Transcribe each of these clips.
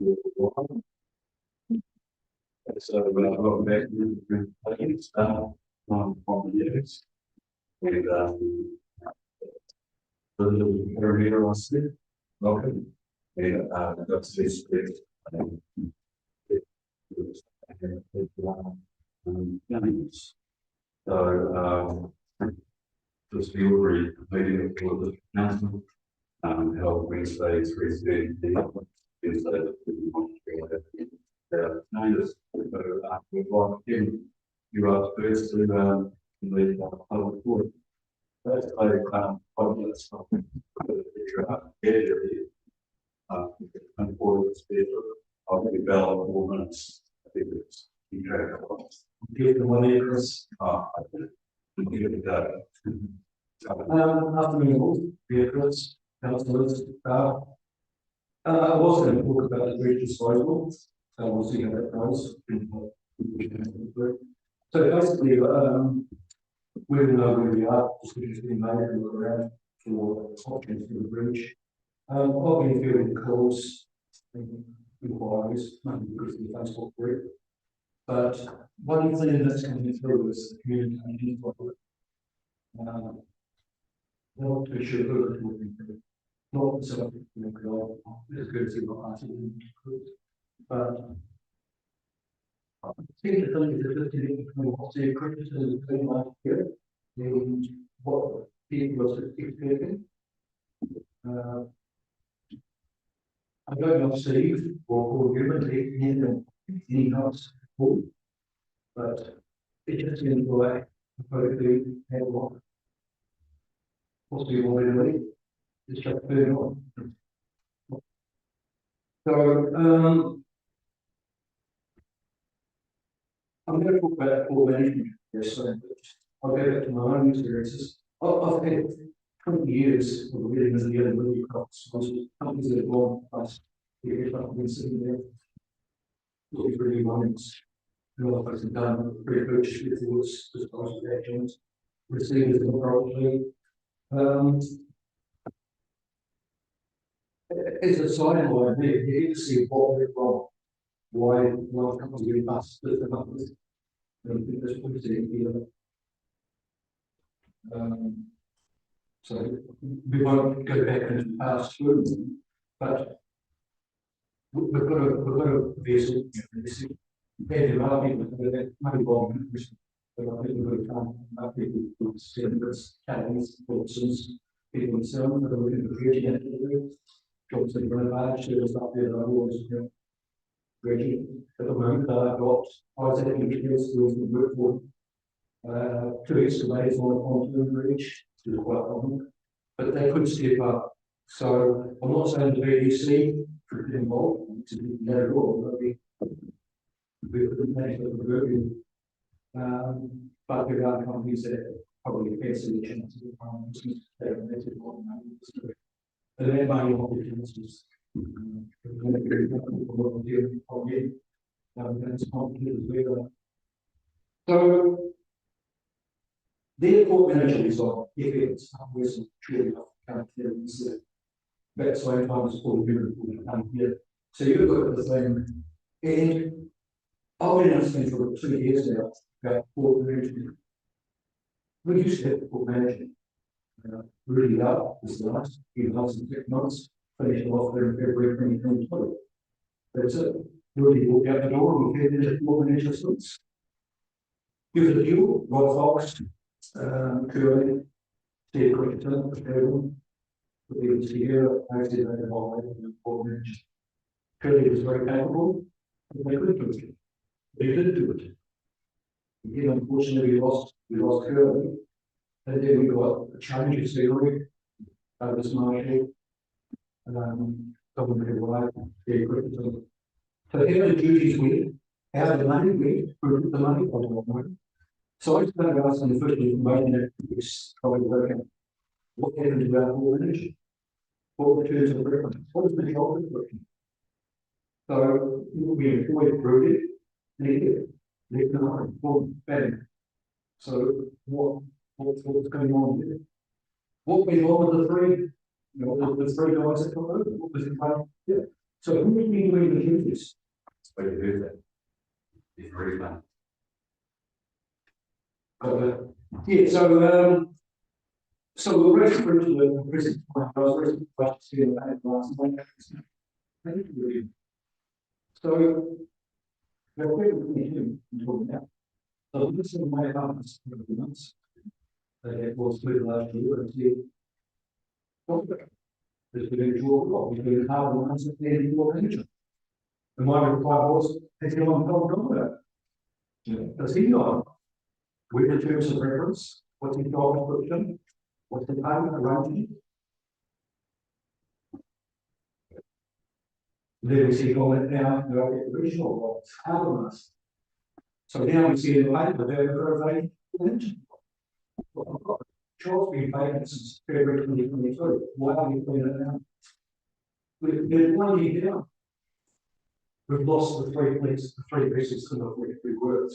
So, welcome back to I think it's from the years with the little parameter on it. Welcome. And that's this bit. So, just feel free completing it for the announcement. Held Wednesday, 3:30 Wednesday, notice. So, we'd like you up first to lead public forum. That's public stuff. And for the speaker, I'll be bell 4 minutes. I think it's give the money, Chris. Give it that. Afternoon, Chris, councillors. I was going to talk about the bridge disposal. So we'll see how that goes. So basically, we know where we are. Decisions being made and look around for options for the bridge. I've been fielding calls, inquiries, maybe because of the Facebook group. But one thing that's coming through is the communication for it. Not too sure who it's looking for. Not the subject of as good as what I think, but I think the thing is that between what's the criticism between last year and what people are expecting. I don't know Steve or given any helps, but it just seems like appropriately had a lot. What's the already? It's just very on. So I'm going to talk about poor management. Yes, so I'll go back to my own experiences. I've had 20 years of living as a young middle class. Companies that have gone past the I've been sitting there looking for new moments. And all I've done pre-purchase reports, disposal actions, received them appropriately. As a sideline, you need to see what went wrong, why companies are bust, the companies. This puts it here. So we won't go back and pass through them, but we've got a vessel. There are people that may well be but I think we've got people who send us catalysts, forces, people themselves that are looking for creative jobs that are large, there was up there that I was graduate. At the moment, I've got Isaac engineers who have worked for 2 excavators on a pontoon bridge, which is quite common, but they could step up. So I'm not saying the BDC could be involved to be that at all, but we couldn't manage the proverbial. But there are companies that probably face the chance of and then buying opportunities. So, therefore, manager is on if it's wasn't true enough characteristics that same time is called beautiful here. So you've got the thing, and I've been asking for 2 years now about port management. We used to have port management. Really up this last few months and 6 months, finishing off there in February 2022. That's it. Really walk out the door and we head into port management suits. Give it a few, Rod Fox, Curly, Steve Crichton, everyone. We did here, I did that all in port management. Curly was very capable, and they could do it. They did do it. Again, unfortunately, we lost Curly. And then we got a change of scenery, this marshal, government wide, the criticism. So here the duties went, how the money went, who put the money, I don't know. So I started asking the first information that was probably working. What happened to our whole energy? What returns of reference? What is the job of working? So we employed Brody, and he did. Left the money, bang. So what's going on here? What went on with the three, the 3 guys that come over? What was it about? Yeah. So who will be doing the duties? Way to do that. It's very fun. Yeah, so we're ready for the prison. I was ready to see the last night. So, the way we do talk about. So this is my house for the months. It was with last year and see. There's been a draw lot between how the ones that they do what they do. And my reply was, has anyone told Domino? Does he know? With the terms of reference, what's the job description, what's the payment arrangement? Then we see comment now, the original ones, Alabama. So now we see in the paper, they're very mentioned. Charles being paid since February 2023. Why are we putting it now? We're 1 year down. We've lost the three pieces to the three words.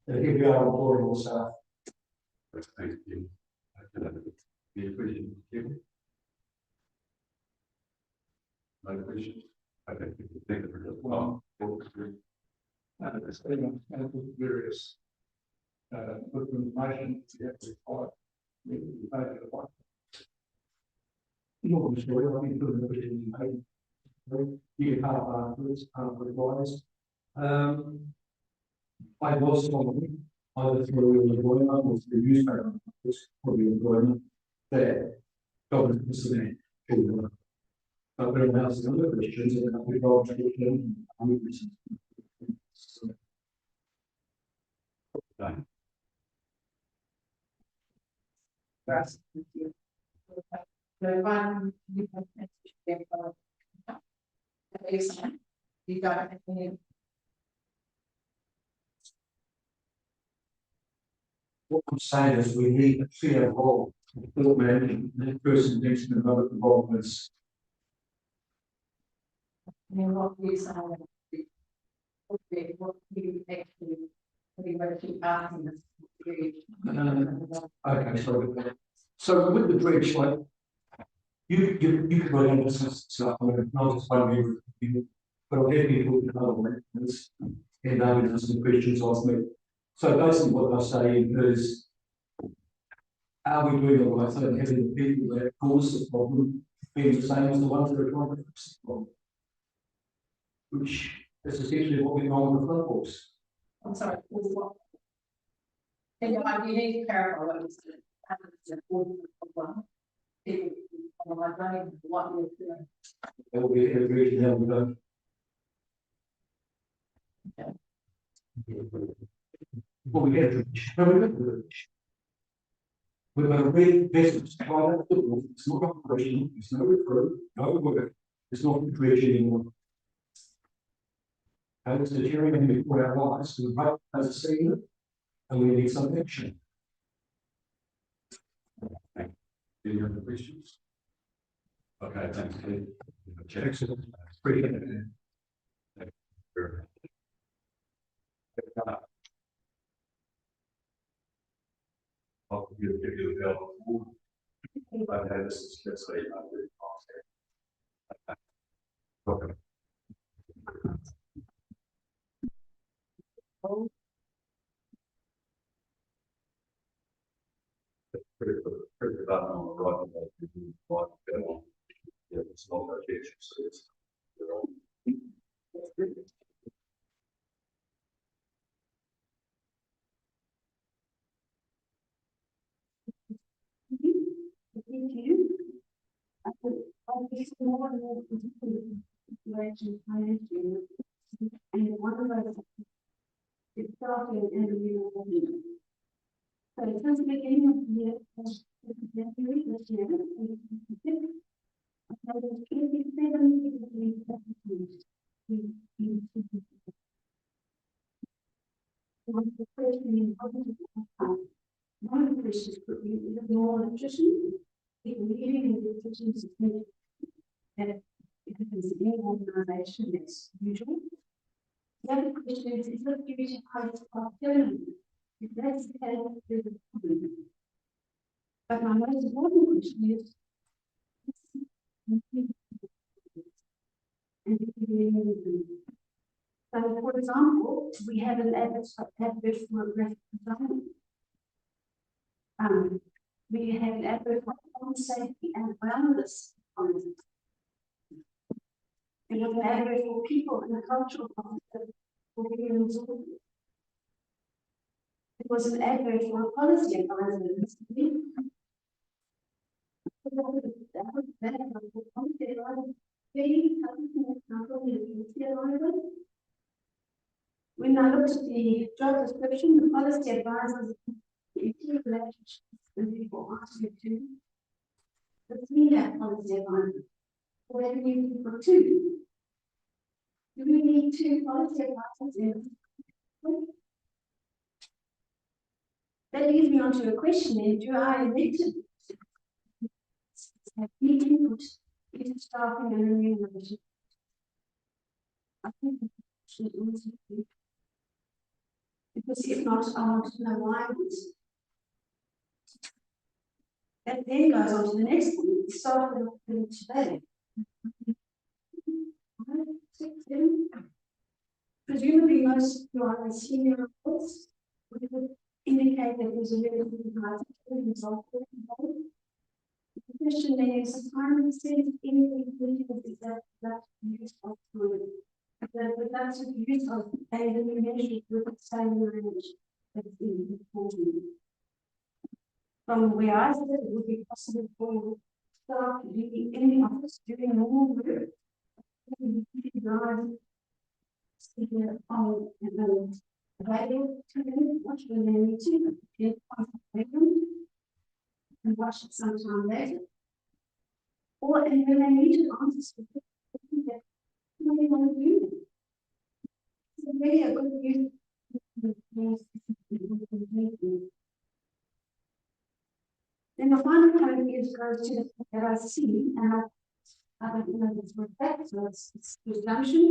And here we are employing more staff. Thank you. Any questions? No questions? Okay, thank you for the well. It's been various with information to get to require. You the story, I mean, put the vision in. You have this requires. I was following either through employment or through newspaper, probably employment there. Government listening to but when I ask other questions about the government That's the one you have you got any. What I'm saying is we need a clear role. Thought management, that person needs to develop involvements. What you say, what you actually keep asking us. Okay, so with the bridge, like you could write on business stuff, I mean, not just one you, but I'll get people to know this, and some questions asked me. So basically what I'm saying is, are we doing the right thing, having the people that cause the problem being the same as the ones that are trying to fix the problem? Which is essentially what we're on with the flood walks. I'm sorry, what? And you need to clarify what you said. It's important problem. People on my brain, what you're doing. There will be a region that will go. Well, we get a bridge. No, we got the bridge. We're going to read business. It's not operation, it's no recruit, no work, it's not the bridge anymore. And it's deteriorating before our lives, the right as a senior, and we need some action. Any other questions? Okay, thanks, Keith. Excellent. Appreciate it. Thank you. I'll give you a bill. I've had this way. Okay. Pretty bad on the right. Yeah, it's not location, so it's their own. Thank you. I think obviously more and more situation financially, and one of those is starting in the new year. So it doesn't make any of the year, January this year, so there's 27 the question one of the questions could be more electricity. People living in the kitchens that it happens in any organisation that's usual. The other question is that future post permanent? If that's the case, there's a problem. But my most important question is and so, for example, we have an advert for graphic design. We have an advert for health, safety and wellness. We have an advert for people in the cultural context for healing. It was an advert for a policy advisor. When I looked at the job description, the policy advisors key relationships with people asked me to the senior policy advisor. Where do we need for two? Do we need two policy advisors in? That leads me on to a question then, do I elect need input into staffing and remuneration? I think should also be. Because if not, I want to know why it is. That then goes on to the next one. We started off with today. 5, 6, 7. Presumably most who are in senior roles would indicate that there's a relatively high result. The question then is, time spent in the that use of time. That's a use of a measure with the same range that's in reporting. From where I said it would be possible for staff to be in the office doing normal work. Available to them, watch when they need to, get and watch it sometime later. Or and when they need to answer specific questions that they want to do. It's really a good use. Then the final kind of use goes to that I see, and I don't know this for a fact, so it's presumption.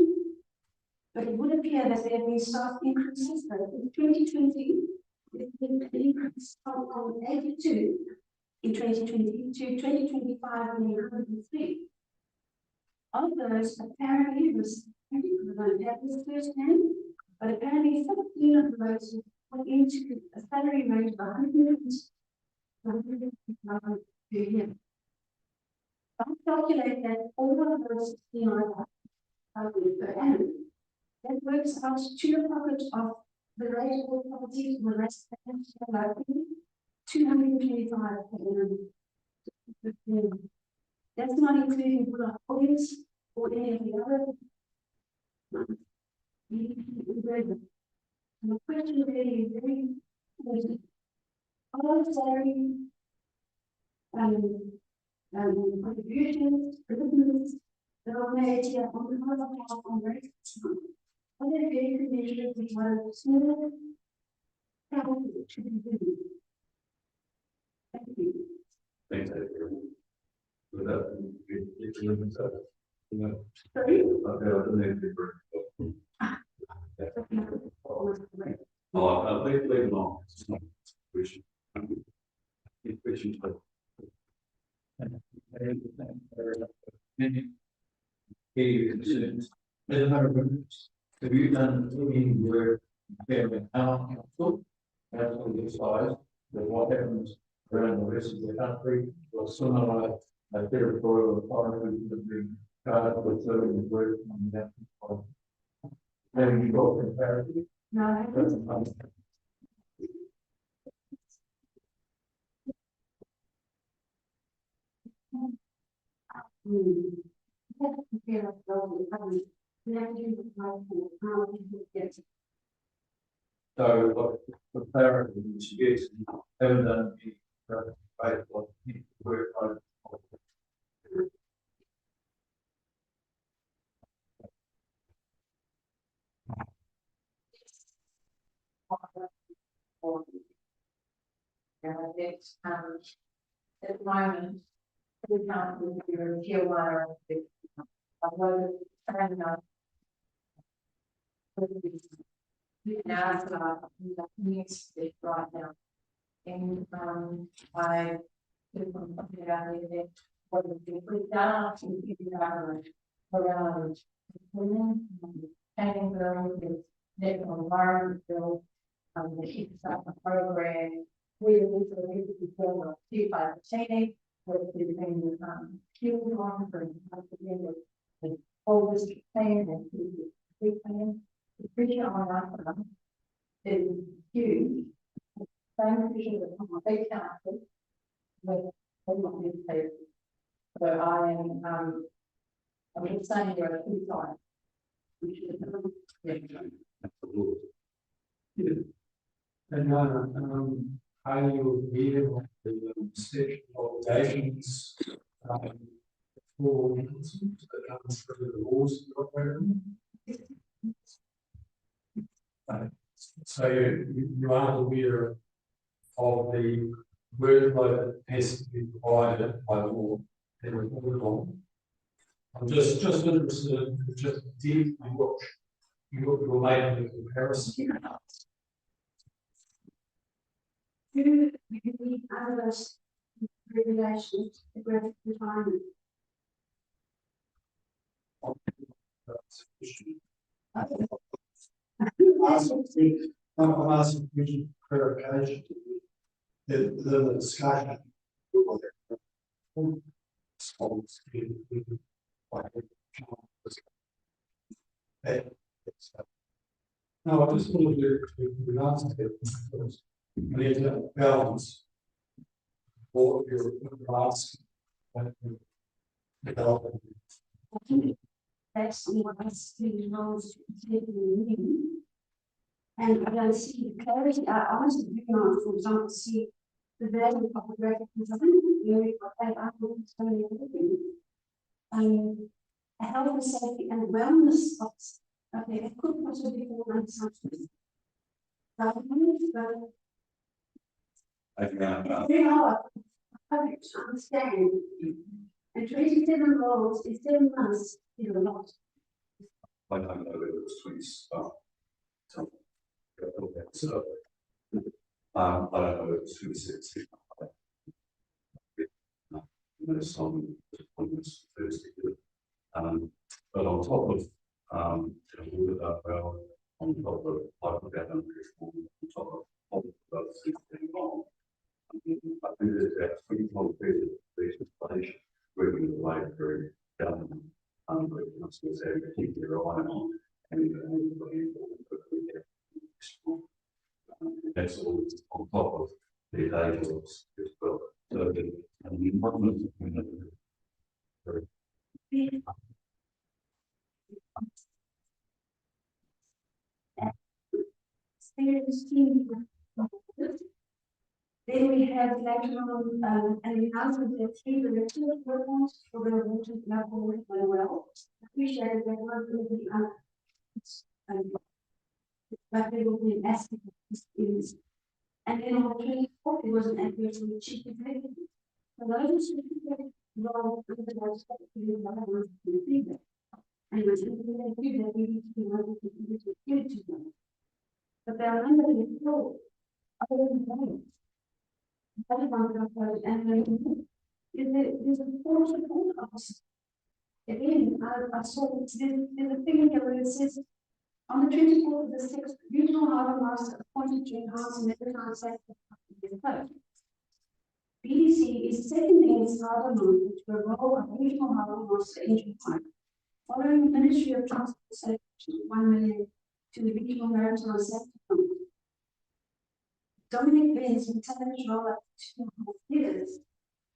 But it would appear that there have been staff increases, but in 2020, there's been an increase from 82 in 2020 to 2025 and 103. Of those, apparently, I don't have this firsthand, but apparently 15 of those went into a salary range of 100,000 per year. I calculate that all of those 16 are per annum. That works out to a pocket of the rate of properties for the rest of the life, 225 per annum. That's not including for our audience or any of the other. And the question really is very important. All salary contributions, revenues that are made here on the house on rate. Other very measures which are small, probably should be given. Thank you. Thanks, everyone. With that, it's a little bit. Sorry? Okay, I'll do it. Oh, I'll leave it alone. It's not a question. Question. Have you done any work in our council? As for the size, that what happens around the rest of the country, or similar, territorial authority would be charged with serving the work on that. Have you got comparative? No, I haven't. So, for clarity, yes, haven't done any work on. At the moment, we can't do your tier 1 or now it's needs right now. And I did something about it. What would be put down to give you that. around women, training girls, the national environment bill, the keep up the program. We also need to be doing a few by training with the fuel on for the whole district plan and the plan. The pressure on us is huge. Beneficial to the big council with all these people. So I am I'm just saying there are two sides. We should And how you deal with the state obligations for that comes through the laws of the so you are aware of the workload that has to be provided by law and reported on. I'm just interested in just deep what you relate to comparison. Do we need other regulations to grant retirement? I'm asking you clarification. The discussion. No, I just want to do answer because we need to balance what you're asking and developing. I think that's what I see roles taking. And I don't see the clarity. I honestly do not, for example, see the value of the graphic design. I don't understand everything. Health and safety and wellness of, okay, it could possibly be one something. But very hard, public to understand. And 27 roles in 7 months is a lot. I don't know whether it was 20 staff. So, I don't know whether it was 26. There's some appointments Thursday. But on top of on top of on top of those things being wrong, I think there's about 3 periods of legislation where we relate very government councils have to keep their eye on and that's all on top of the day jobs as well. So the importance Then we have later on an announcement that 3 directors were launched for the water level very well. Appreciated that work will be but there will be an aspect of this is. And then on 24th, there was an advert from the chief executive. So those are role under those feedback. And it was implemented that we need to be able to give it to them. But there are a number of people, other than that, and there's a force of all of us. Again, I saw there's a thing here where it says on the 24th of the 6th, regional harbour master appointed to enhance maritime safety. BDC is seconding its harbour master to a role of regional harbour master engine type. Following the Ministry of Transport Safety, 1 million to the regional maritime safety fund. Dominic Benz will take his role up to 2.5 years.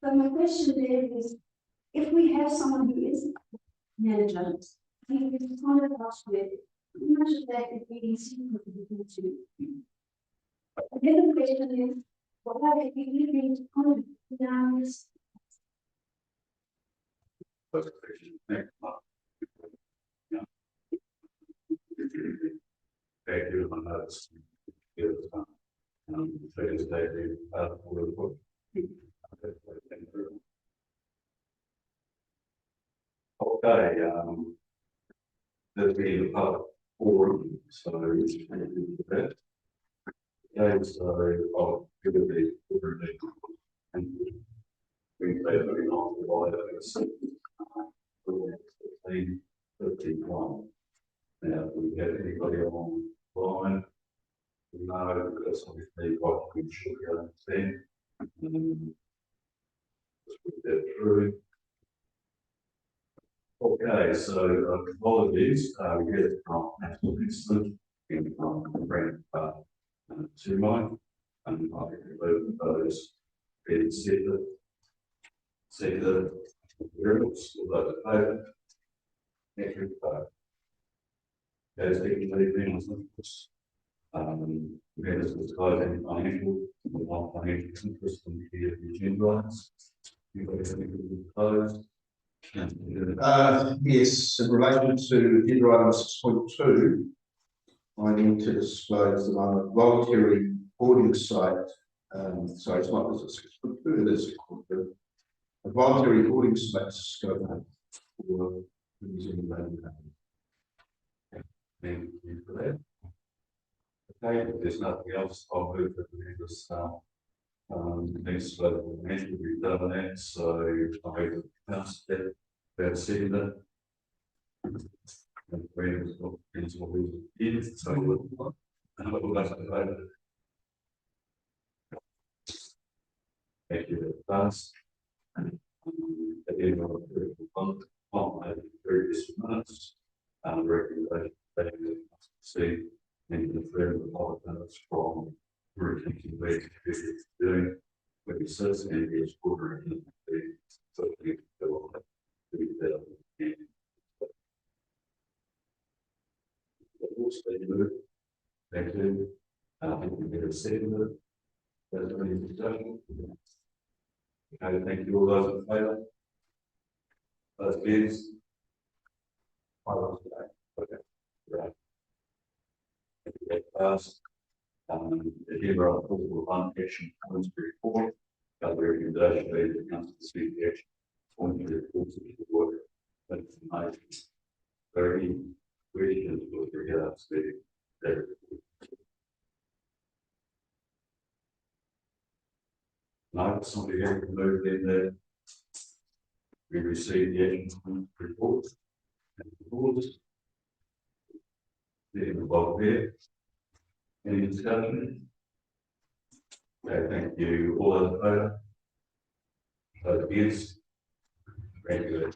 So my question there is, if we have someone who is manager, he is responded elsewhere, how much of that is BDC contributing to? The other question is, what are the BDC contributing down this? first question. Next month. Thank you on those. Thursday, report. Okay, there's been a public forum, so that. Yeah, so I'll give it the overview. And we say that we don't provide us. get anybody online. No, because obviously what we should be able to see. Just put that through. Okay, so apologies, we get it from National Excellent, from Brent to mine, and I think those being see the variables, although the paper. Every as they can leave things like this. Again, as disclosing financial, non-financial interest in the agenda items. You've got anything closed? Yes, in relation to agenda item 6.2, I need to disclose that I'm a voluntary boarding site. So it's not as a 6.2, it is a voluntary boarding site scope for New Zealand Land Company. Thank you for that. Okay, if there's nothing else, I'll move that we just next level measure, we've done that, so I move the house that that's in that. And where is what we did, so we'll thank you, that's at the end of the critical fund, on previous minutes, and recommendation that you see in the third of the minutes from rethinking ways to doing, with the certainty is ordering the certainty to do that. Thank you. I think we get a statement. There's any discussion. Okay, thank you all those in favour. Those against. Okay, right. Passed. Here are possible fund action comments report. The recommendation made the council to see the action. Point the reports of the board. Very questions with regards to their. Now, somebody here moved in there. We received the action report. And reports. Getting above there. Any discussion? Okay, thank you. All those in favour? Those against? Very good.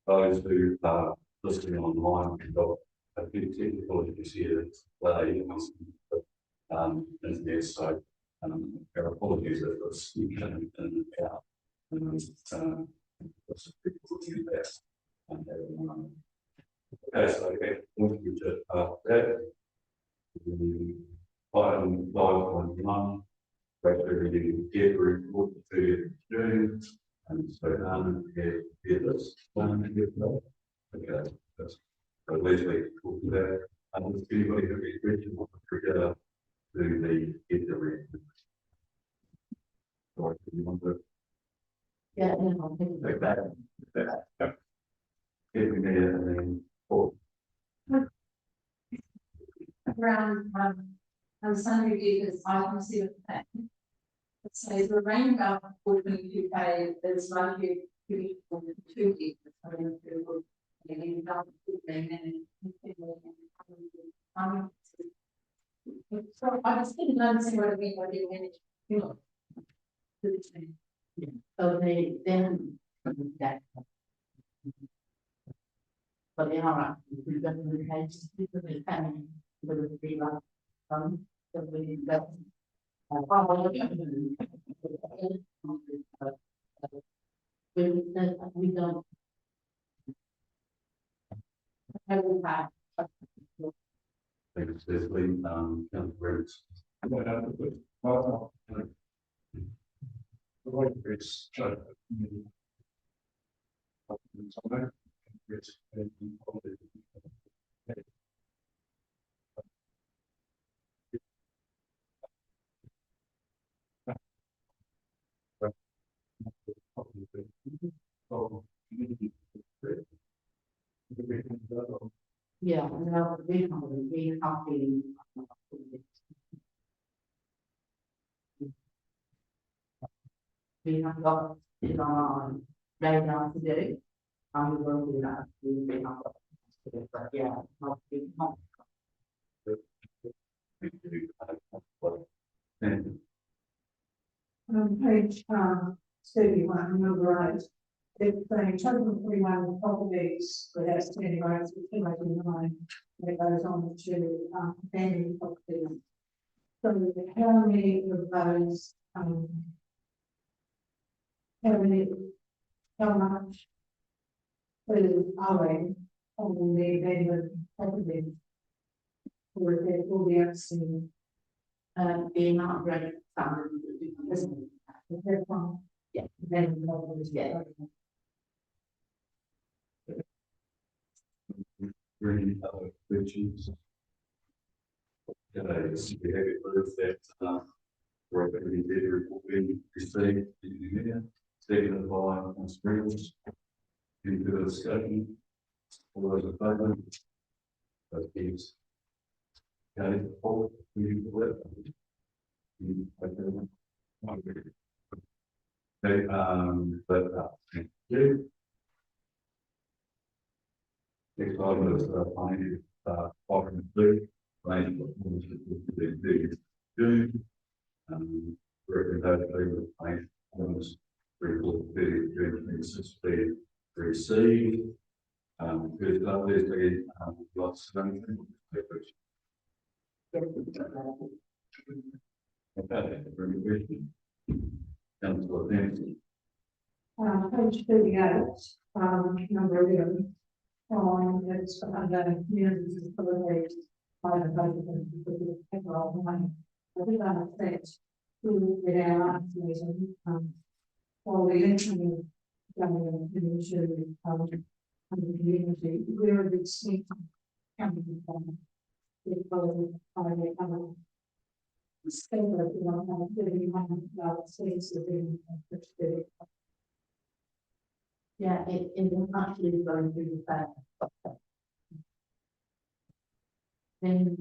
Those who are listening online, we've got a few technical issues here. And yes, so our apologies if it's in and out. Lots of people do that. Okay, so okay, thank you to that. Item 5.1, regularly get report to 30th June. And so, here this. Okay, that's Leslie talked to that. Does anybody have any question with regard to the get the report? Or do you want to? Yeah, no, Take that. Get me there and then, oh, around, on Sunday review, this item 7. It says the rain about 422K is likely to be for 2 years. I mean, it will be in about 15 and so I was thinking, understand what it means by the managed, you know. So they then that. But they are we've got the case, people are coming with the free love, so we got. We don't. I will have. thanks, Leslie, Councillor Briggs. The right is shown. Yeah, no, we have been. We have got it on right now today. I'm going to do that. We have got it, but yeah, not big, not. And Page, 31, number 8. It's saying total 41 properties with outstanding rights of 289, that goes on to, abandoned properties. So how many of those, how much is owing on the abandoned properties? Or is it all the outstanding? The amount of rent funded, isn't it? Is that one? Yeah. Abandoned properties, Yeah. really other questions. Okay, so we have it proof that, recommended bidder will be received in the minute, seconded by on Springs. Any further discussion? All those in favor? Those against? Okay, Paul, will you flip? Okay, thank you. Next item is, finding, offering food, range of do. Recommendation of payment forms, report 30, be received. First up, there's the, lots of things. Okay, very good. Councillor Nancy. Page 38, number 11. It's under communities and facilities, by the budget because of payroll money. I think that affects who we are meeting, or the incoming government into, the community, where the state coming from. Because of the, state of the, 31 states have been, Yeah, it is actually going through the fact. Then.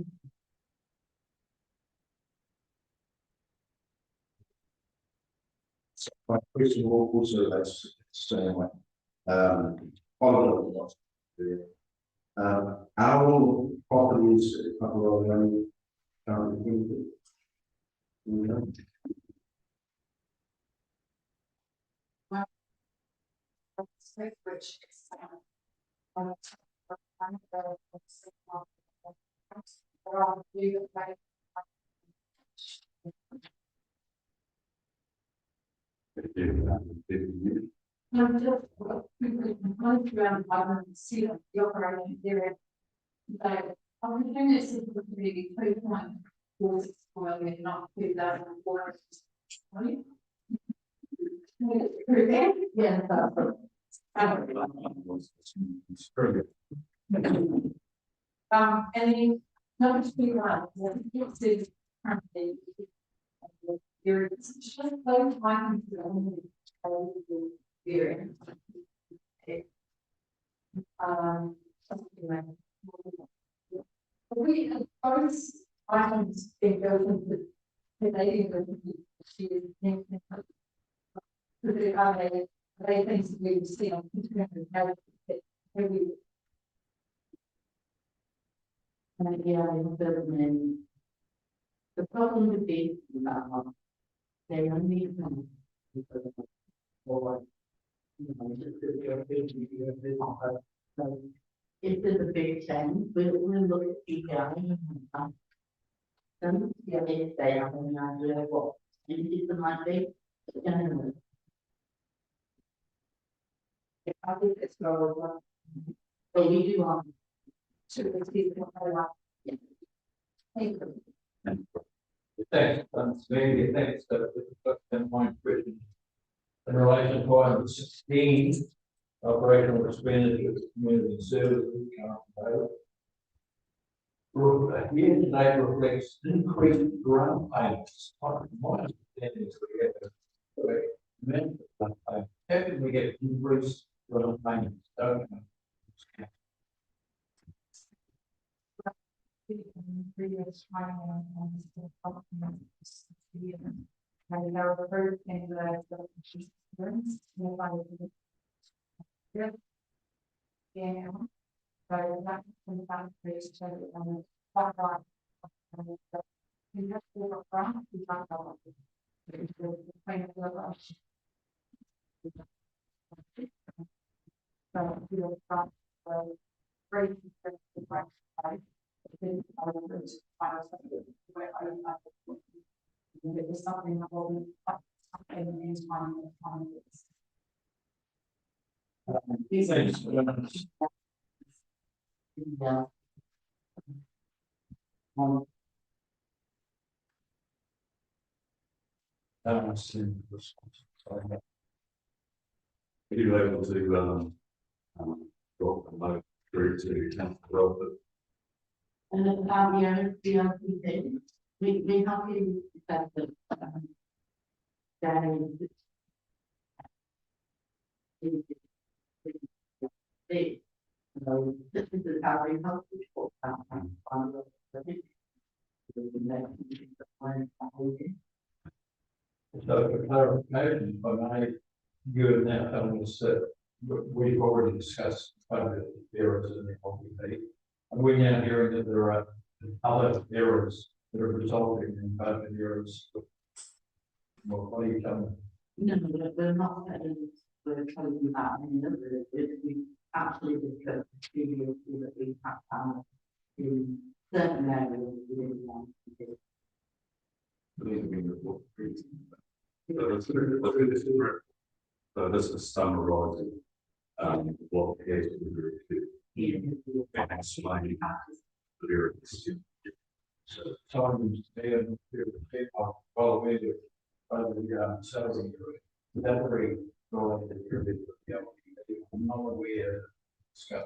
My question also that's saying like, follow our properties, a couple of them, Which is, I'm just going around, I want to see the operation area. But I'm doing this is going to be 2.4 square and not 2,400. Yeah, And then number 21, it's the currently. There is just like my experience. Something like. We have both items being go into the lady they things we see on maybe. yeah, the problem with these, they only come because of or, if there's a big change, we'll look at PPI. Then, yeah, if they have an idea of what changes there might be, anyway. I think it's lower. But we do want To the people I like. Thank you. Thanks, maybe, thanks, but 10 point question. In relation to item 16, operational expenditure, community services, here today reflects increased grant payments. My understanding is we have a amendment, how can we get increased grant payments? Don't we? Previous time on the documents. And there were first in the students. Yeah. So that's some fun place to quite right. You have to go front, you can't go up. It's the kind of rush. So you know, front, break the right side. Then I will go to final something where I it was something that will be something in time. These things, Yeah. Are you able to, drop a note through to council development? And the other thing, we have to that the this is the salary house which will on the so for clarification, if I may, you have now telling us that we've already discussed budget errors in the LPP. And we're now hearing that there are other errors that are resulting in budget errors. What are you telling me? No, we're not saying we're telling you that, we actually discussed previously that we have found in certain areas we didn't want to do. So this is summarising, what appears to be very clear. And explaining the lyrics. So Simon's been well, we do, salary. That very well, I'm not aware of discuss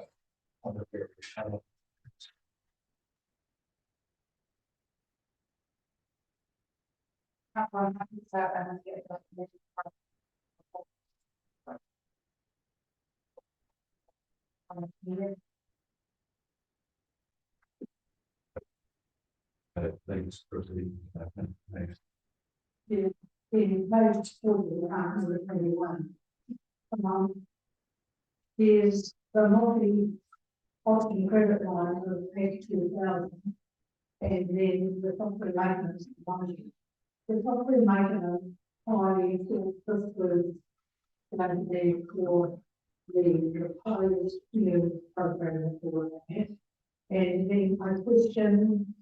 on the very. Thanks, proceed. Thanks. The most for the 21. Is the multi credit line of 82,000. And then the property maintenance money. The property maintenance money for this was going to be for the proposed new program for that. And then I question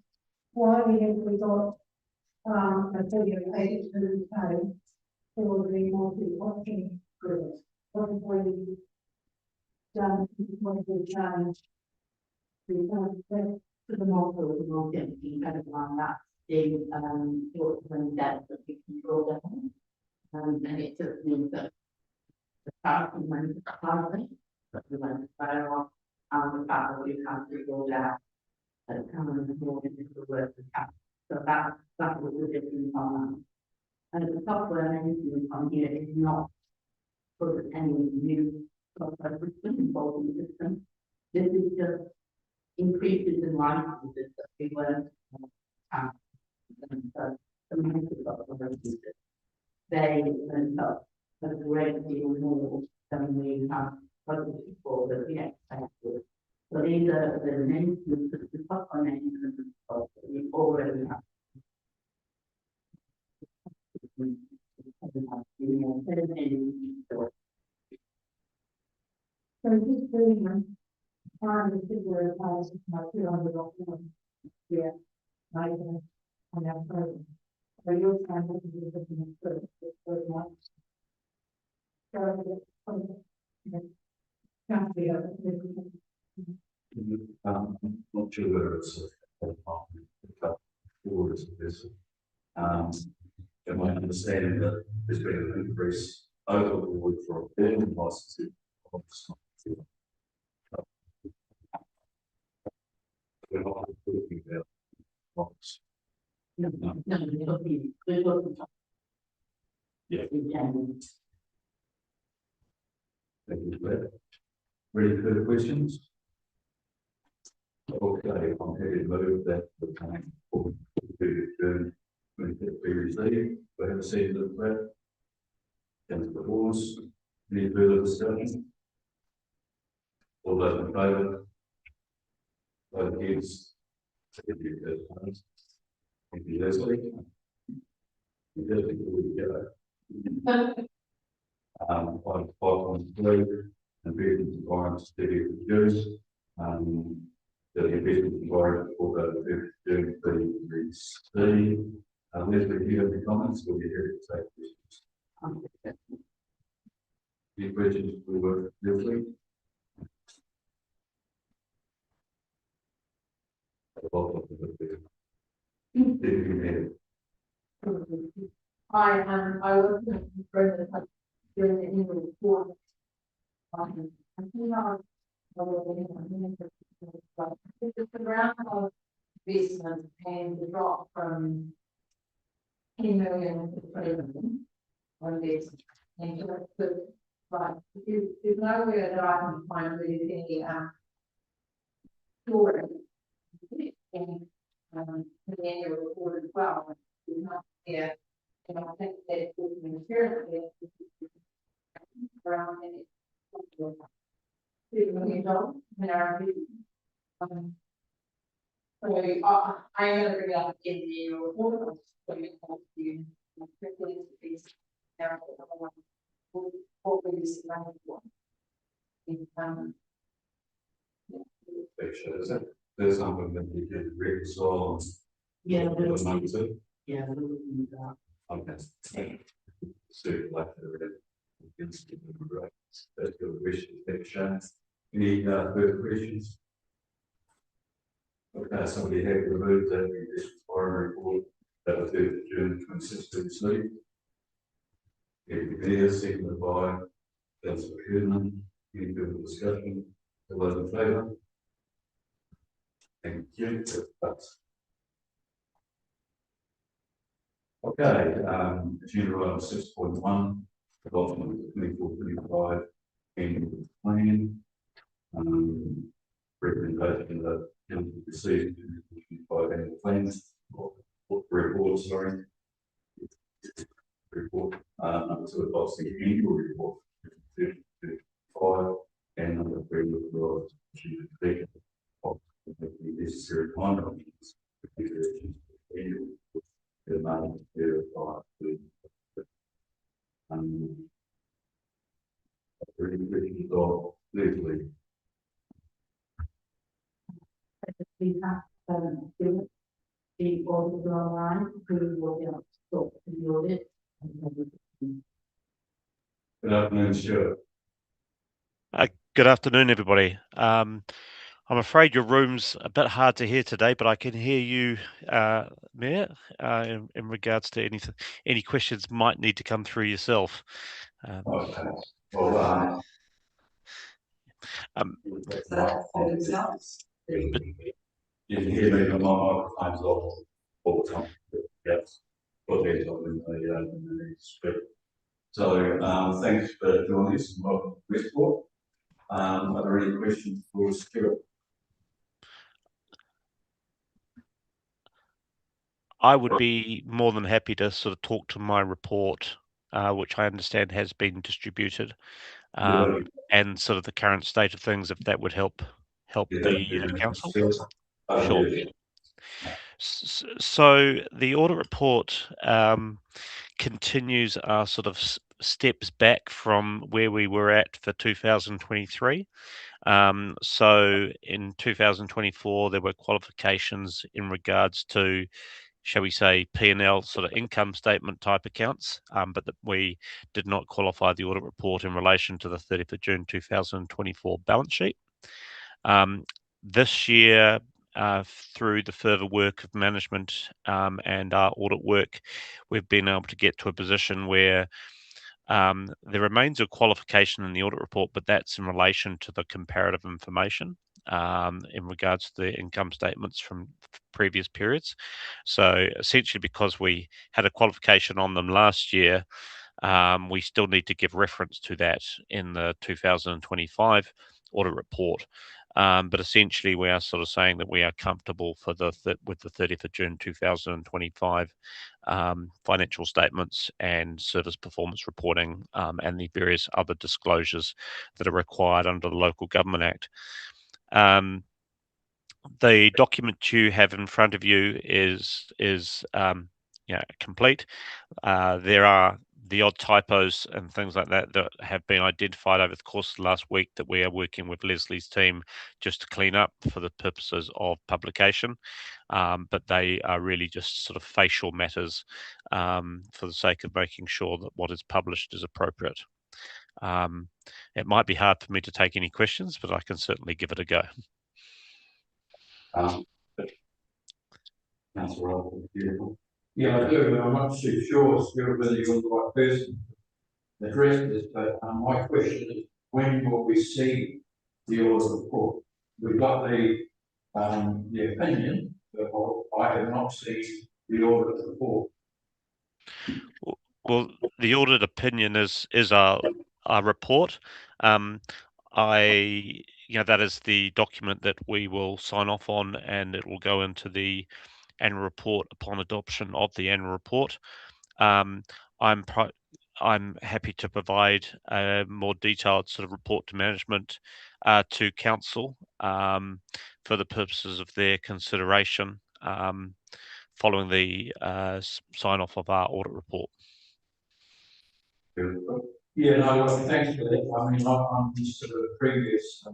why have we got a figure of 82K for the multi-option group? What have we done? What have we changed? We've done that For the more empty kind of one that the short-term debt that we can draw down. And it just means that the fact we went to Harvey, but we went to fire off, and the fact that we have to draw down and come and more into the work of cap. So that was the difference on that. And the software maintenance on here is not for any new software system involved in the system. This is just increases in licenses that we weren't and so the maintenance software users, they themselves have a great deal more than we have budgeted for that we expected. So these are the maintenance, the software maintenance that we already have. So this agreement, the figure of my 200 dollars. Yeah, I on that program. So you're trying to do the first, very much. Can't be a. Not sure whether it's a forward of this. And my understanding that there's been an increase overall for building licenses. We're not talking about lots. No, we're looking. Yeah. We can. Thank you for that. Ready for the questions? Okay, Okay, I'm happy to move that the time for June 25th be received. We have a second of that. Councillor Hawes, any further discussion? All those in favour? Vote against? Thank you, thank you, Leslie. You definitely would go. 5.3, investment environment certificate of use. The investment environment for the June 30. Leslie, do you have any comments? We'll be here to take questions. Any questions for Leslie? I was going to bring this up during the annual report. I think it's around of investment and the drop from 10 million to 3 million on this. And so that's good. Right, there's nowhere that I can find really any story in the annual report as well. There's not there, and I think that would be material around any $2 million in our so I am going to bring it up in the annual report. So we have to quickly these what we use money for. There's something that we can reconcile. Yeah, Those numbers in. yeah. Okay. Circulate the right. That's your questions. Thanks, Shane. Any further questions? Okay, somebody had removed that investment foreign report that was 3rd of June 2016. Seconded by Councillor Herdman. Any further discussion? All those in favour? Thank you. Okay, agenda item 6.1, adoption of the 24-25 annual plan. Recommendation that council receive 25 annual plans report, sorry. Report, number 2 adopts the annual report 5 and number 3 with the of the necessary findings. The amount of really legally. We have the auditor online who will be able to talk to the audit. Good afternoon, Stuart. Good afternoon, everybody. I'm afraid your room's a bit hard to hear today, but I can hear you, Mayor, in regards to any questions might need to come through yourself. Okay. Well, you can hear me, but my microphone's off all the time. Yes, put these on in the script. So, thanks for joining us and welcome to Westport. Are there any questions for Stuart? I would be more than happy to sort of talk to my report, which I understand has been distributed, and sort of the current state of things, if that would help the council. Sure. So the audit report continues our sort of steps back from where we were at for 2023. So in 2024, there were qualifications in regards to, shall we say, P&L sort of income statement type accounts, but that we did not qualify the audit report in relation to the 30th of June 2024 balance sheet. This year, through the further work of management and our audit work, we've been able to get to a position where there remains a qualification in the audit report, but that's in relation to the comparative information in regards to the income statements from previous periods. So essentially, because we had a qualification on them last year, we still need to give reference to that in the 2025 audit report. But essentially, we are sort of saying that we are comfortable for with the 30th of June 2025 financial statements and service performance reporting, and the various other disclosures that are required under the Local Government Act. The document you have in front of you is complete. There are the odd typos and things like that that have been identified over the course of the last week that we are working with Leslie's team just to clean up for the purposes of publication. But they are really just sort of facial matters for the sake of making sure that what is published is appropriate. It might be hard for me to take any questions, but I can certainly give it a go. Councillor, beautiful. Yeah, I do, and I'm not too sure still whether you're the right person to address this, but my question is, when will we see the audit report? We've got the opinion, but I have not seen the audit report. Well, the audit opinion is our report. That is the document that we will sign off on, and it will go into the annual report upon adoption of the annual report. I'm happy to provide a more detailed sort of report to management to council for the purposes of their consideration following the sign off of our audit report. Yeah, no, well, thanks for that. I mean, I'm used to the previous,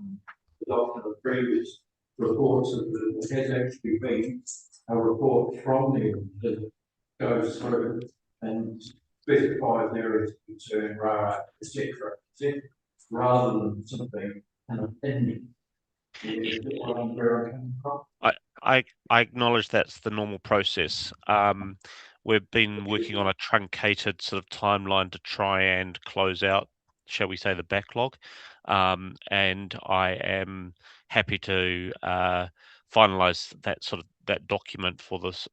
adoption of previous reports of that there has actually been a report from them that goes through and specifies areas of concern, et cetera, rather than something an opinion. I acknowledge that's the normal process. We've been working on a truncated sort of timeline to try and close out, shall we say, the backlog. And I am happy to finalise that document for this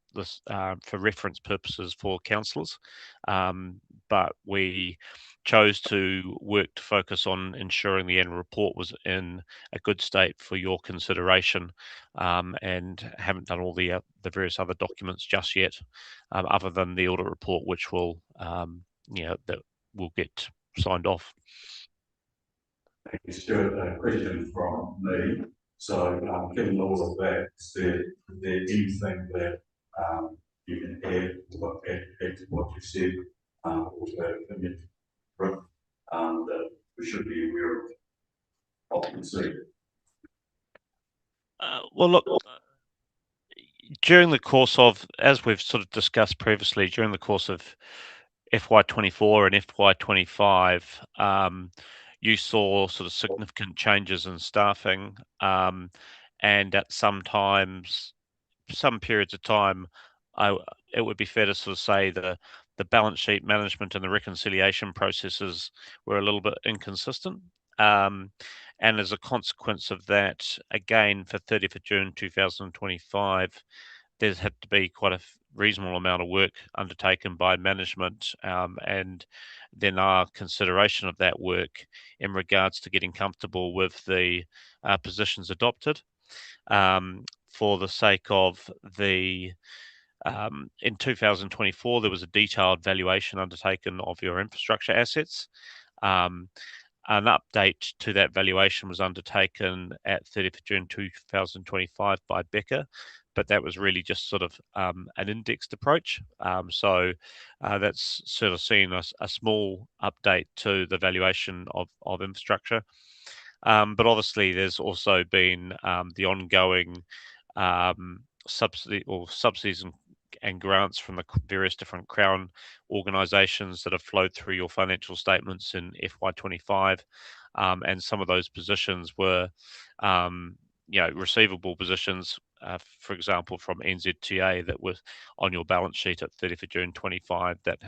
for reference purposes for councillors. But we chose to work to focus on ensuring the annual report was in a good state for your consideration, and haven't done all the various other documents just yet, other than the audit report, which will that will get signed off. Thank you, Stuart. A question from me. So, given all of that, is there anything that you can add to what you said, or that opinion, that we should be aware of consider? Well, look, during the course of, as we've sort of discussed previously, during the course of FY24 and FY25, you saw sort of significant changes in staffing, and at some periods of time, it would be fair to sort of say the balance sheet management and the reconciliation processes were a little bit inconsistent. And as a consequence of that, again, for 30th of June 2025, there's had to be quite a reasonable amount of work undertaken by management, and then our consideration of that work in regards to getting comfortable with the positions adopted. For the sake of in 2024, there was a detailed valuation undertaken of your infrastructure assets. An update to that valuation was undertaken at 30th of June 2025 by Becker, but that was really just sort of an indexed approach. So that's sort of seen a small update to the valuation of infrastructure. But obviously, there's also been the ongoing subsidies and grants from the various different Crown organisations that have flowed through your financial statements in FY25, and some of those positions were, receivable positions, for example, from NZTA that was on your balance sheet at 30th of June 25 that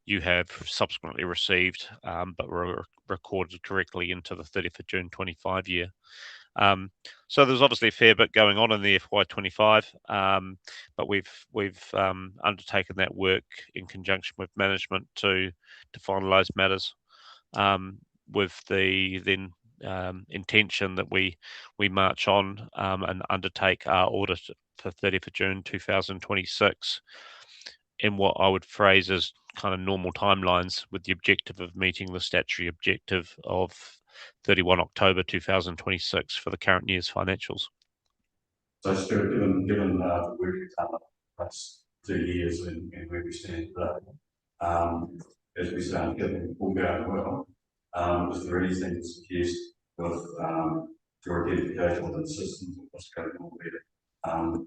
you have subsequently received, but were recorded correctly into the 30th of June 25 year. So there's obviously a fair bit going on in the FY25, but we've undertaken that work in conjunction with management to finalise matters, with the then intention that we march on and undertake our audit for 30th of June 2026 in what I would phrase as kind of normal timelines, with the objective of meeting the statutory objective of 31 October 2026 for the current year's financials. So Stuart, given the work you've done the last 2 years and where we stand today, as we start getting all going well, is there anything to suggest with your identification of the systems of what's going on there,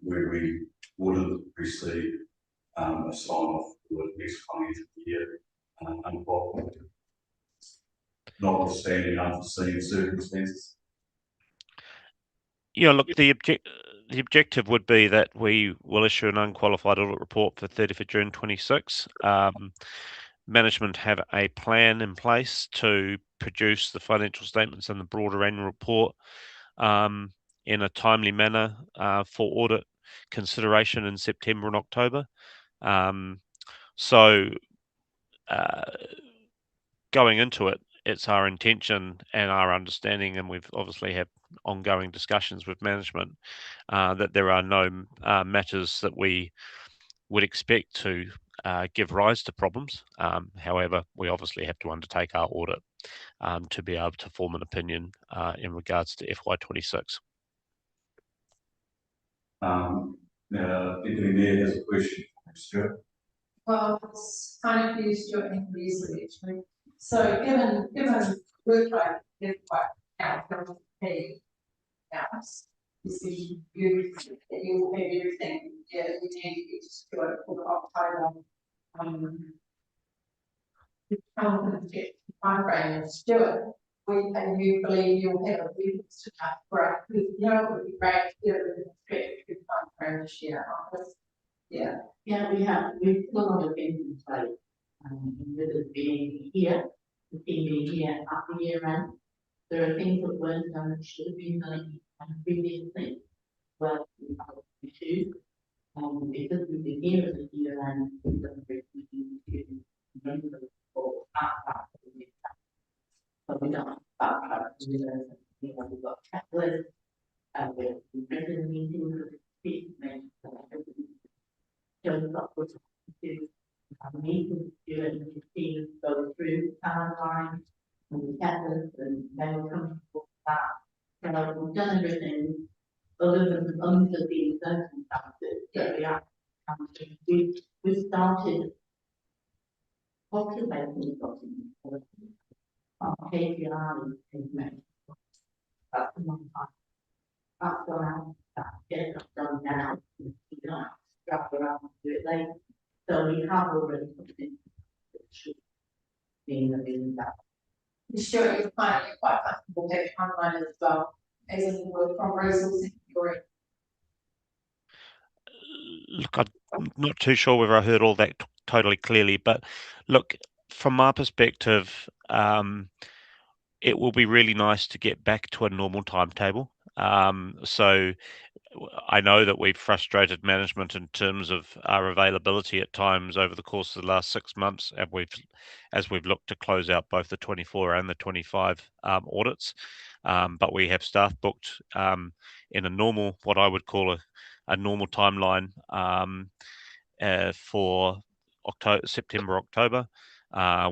where we would receive a sign off for the next financial year, unqualified, notwithstanding unforeseen circumstances? Yeah, look, the objective would be that we will issue an unqualified audit report for 30th of June 26. Management have a plan in place to produce the financial statements and the broader annual report in a timely manner for audit consideration in September and October. So going into it, it's our intention and our understanding, and we've obviously had ongoing discussions with management, that there are no matters that we would expect to give rise to problems. However, we obviously have to undertake our audit to be able to form an opinion in regards to FY26. Now, Deputy Mayor has a question for Stuart. Well, it's kind of used to it easily, actually. So given workload, is quite outcome pay hours. This is you that you will have everything, yeah, you need to just do it for October. Time frame is Stuart. And you believe you'll have a week to cut great, you know, it would be great to do it in a good time frame this year. Yeah. Yeah, we've put on the things in place. With it being here, the team being here after year end, there are things that weren't done that should have been done previously. Well, we have issues. Because we've been here at the year end, we've done great things to for that. But we don't have we've got checklists, we're regular meetings with the make shows up with meetings to and the team go through timeline and the checklists, and then we're comfortable with that. So we've done everything other than unforeseen circumstances that we are. We started populating documents. KPI is meant. That's a long time. That's around that. Get that done now. You don't have to strap around and do it later. So we have already put it in. It should be in that. Stuart, you're quite comfortable with timeline as well, as in work from resourcing your. Look, I'm not too sure whether I heard all that totally clearly, but look, from my perspective, it will be really nice to get back to a normal timetable. So I know that we've frustrated management in terms of our availability at times over the course of the last 6 months, and as we've looked to close out both the 24 and the 25 audits. But we have staff booked in a normal, what I would call a normal timeline for September, October.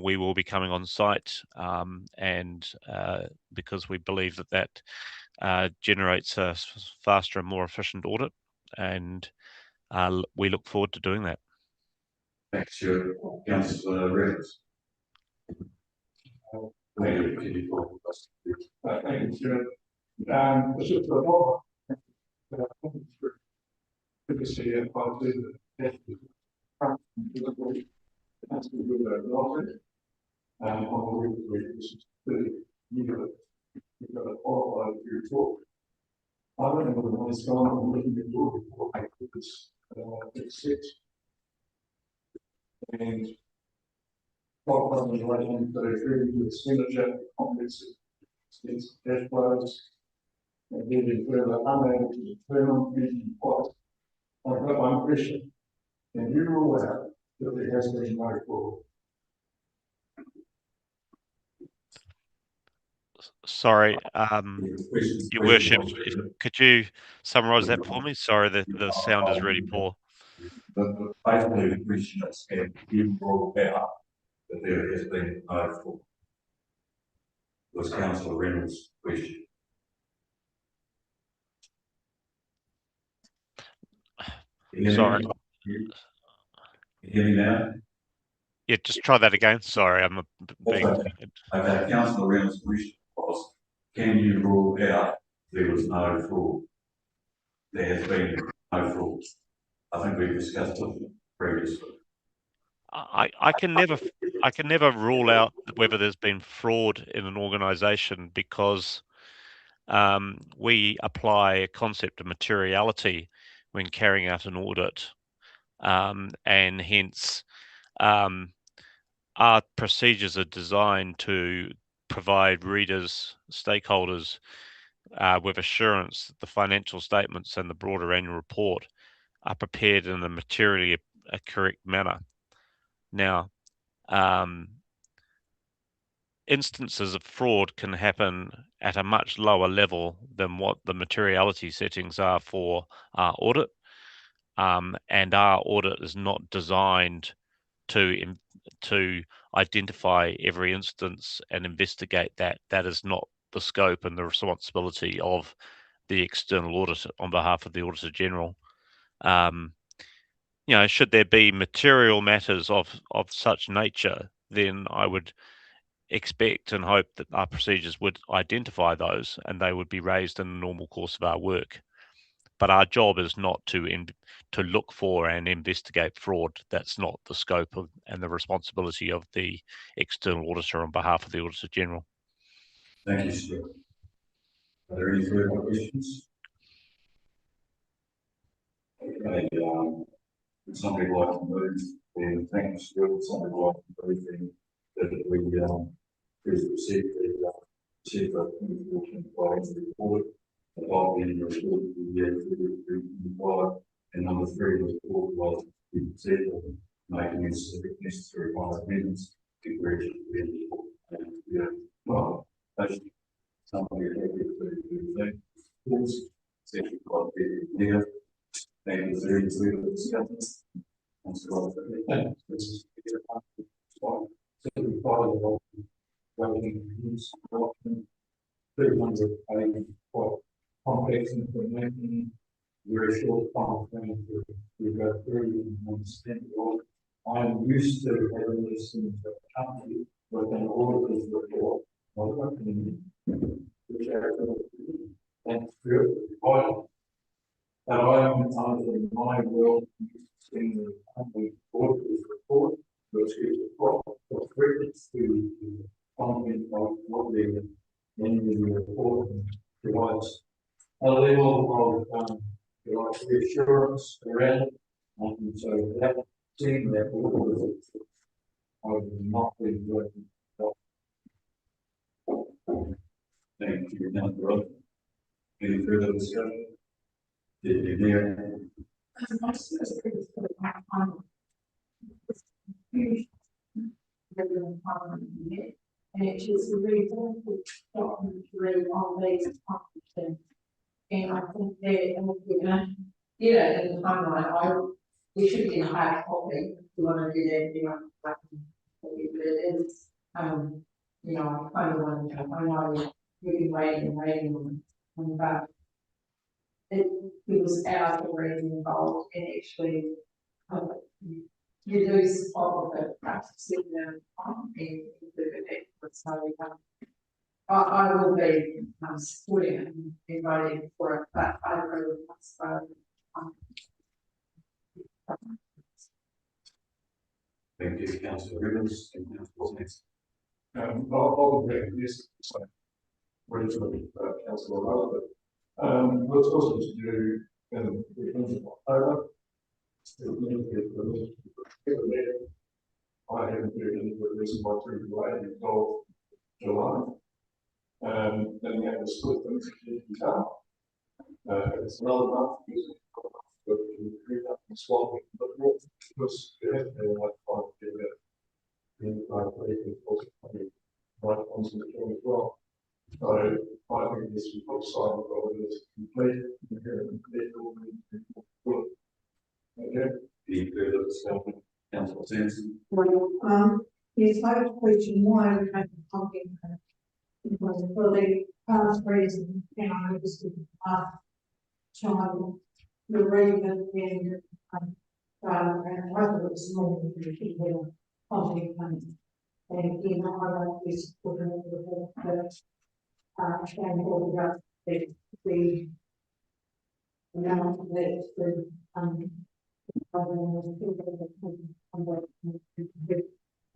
We will be coming on site, and because we believe that generates a faster and more efficient audit, and we look forward to doing that. Thanks, Stuart. Councillor Reynolds. Thank Thank you, Stuart. It's just a lot. Good to see you. I'll do the that's the good lottery. On the week, this is you've got a qualified report. I don't know what is going on with the report. I think it's 6. And what comes right into the expenditure, complex expense cash flows, and then further unable to determine vision cost. I've got one question. Can you rule out that there has been no fraud? Sorry, Your Worship, Question. could you summarise that for me? Sorry, the sound is really poor. But basically, the question is, have you brought out that there has been no fraud? Was Councillor Reynolds' question. Sorry. You hear me now? Yeah, just try that again. Sorry, I'm being. Okay, Councillor Reynolds' question was, can you rule out there was no fraud? There has been no fraud. I think we discussed it previously. I can never rule out whether there's been fraud in an organisation because we apply a concept of materiality when carrying out an audit, and hence our procedures are designed to provide readers, stakeholders, with assurance that the financial statements and the broader annual report are prepared in a materially correct manner. Now, instances of fraud can happen at a much lower level than what the materiality settings are for our audit, and our audit is not designed to identify every instance and investigate that. That is not the scope and the responsibility of the external auditor on behalf of the Auditor General. Should there be material matters of such nature, then I would expect and hope that our procedures would identify those and they would be raised in the normal course of our work. But our job is not to look for and investigate fraud. That's not the scope of and the responsibility of the external auditor on behalf of the Auditor General. Thank you, Stuart. Are there any further questions? Okay, would somebody like to move? And thank you, Stuart. Would somebody like to move that we receive the 2014 report about the report for the year 2025, and number 3 was authorised to proceed making necessary final amendments to gradually well, actually, somebody happy to do that. Course, essentially quite a bit there. And is there any further discussion? Complex information, very short time frame to go through and understand it all. I'm used to having these things that company with an auditor's report, not working, which are that's good. And I am under my will in the company auditor's report, which is a reference to the content of what the annual report provides a level of reassurance around it. And so that seeing that all I would not be working. Thank you, Councillor. Any further discussion? Did you hear? And it is a really difficult document to read on these things. And I think that, in the timeline, we should get a hard copy if we want to do that, but it is, I kind of want to, I know we've been waiting, but it was hours of reading involved and actually, you lose all of the practice in the time and so I will be supporting and voting for it, but I agree with myself. Thank you, Councillor Rivers and Councillor Smith. I'll agree with this. Originally, Councillor Rose, but what's also to do in the beginning of October. I haven't heard any good reason why to delay until July. Then we have the split things in town. It's another month because we create up and swap it, but because it has been like 5 years in right ones in the as well. the side of the road is complete. Okay. Any further discussion? Councillor Sanson? Yes, I have a question, why we have the pumping? Because for the past reason, and I understood, child, the reason and, and I thought it was more than the people pumping money. And again, I like this, put in the first, and all the amount that the,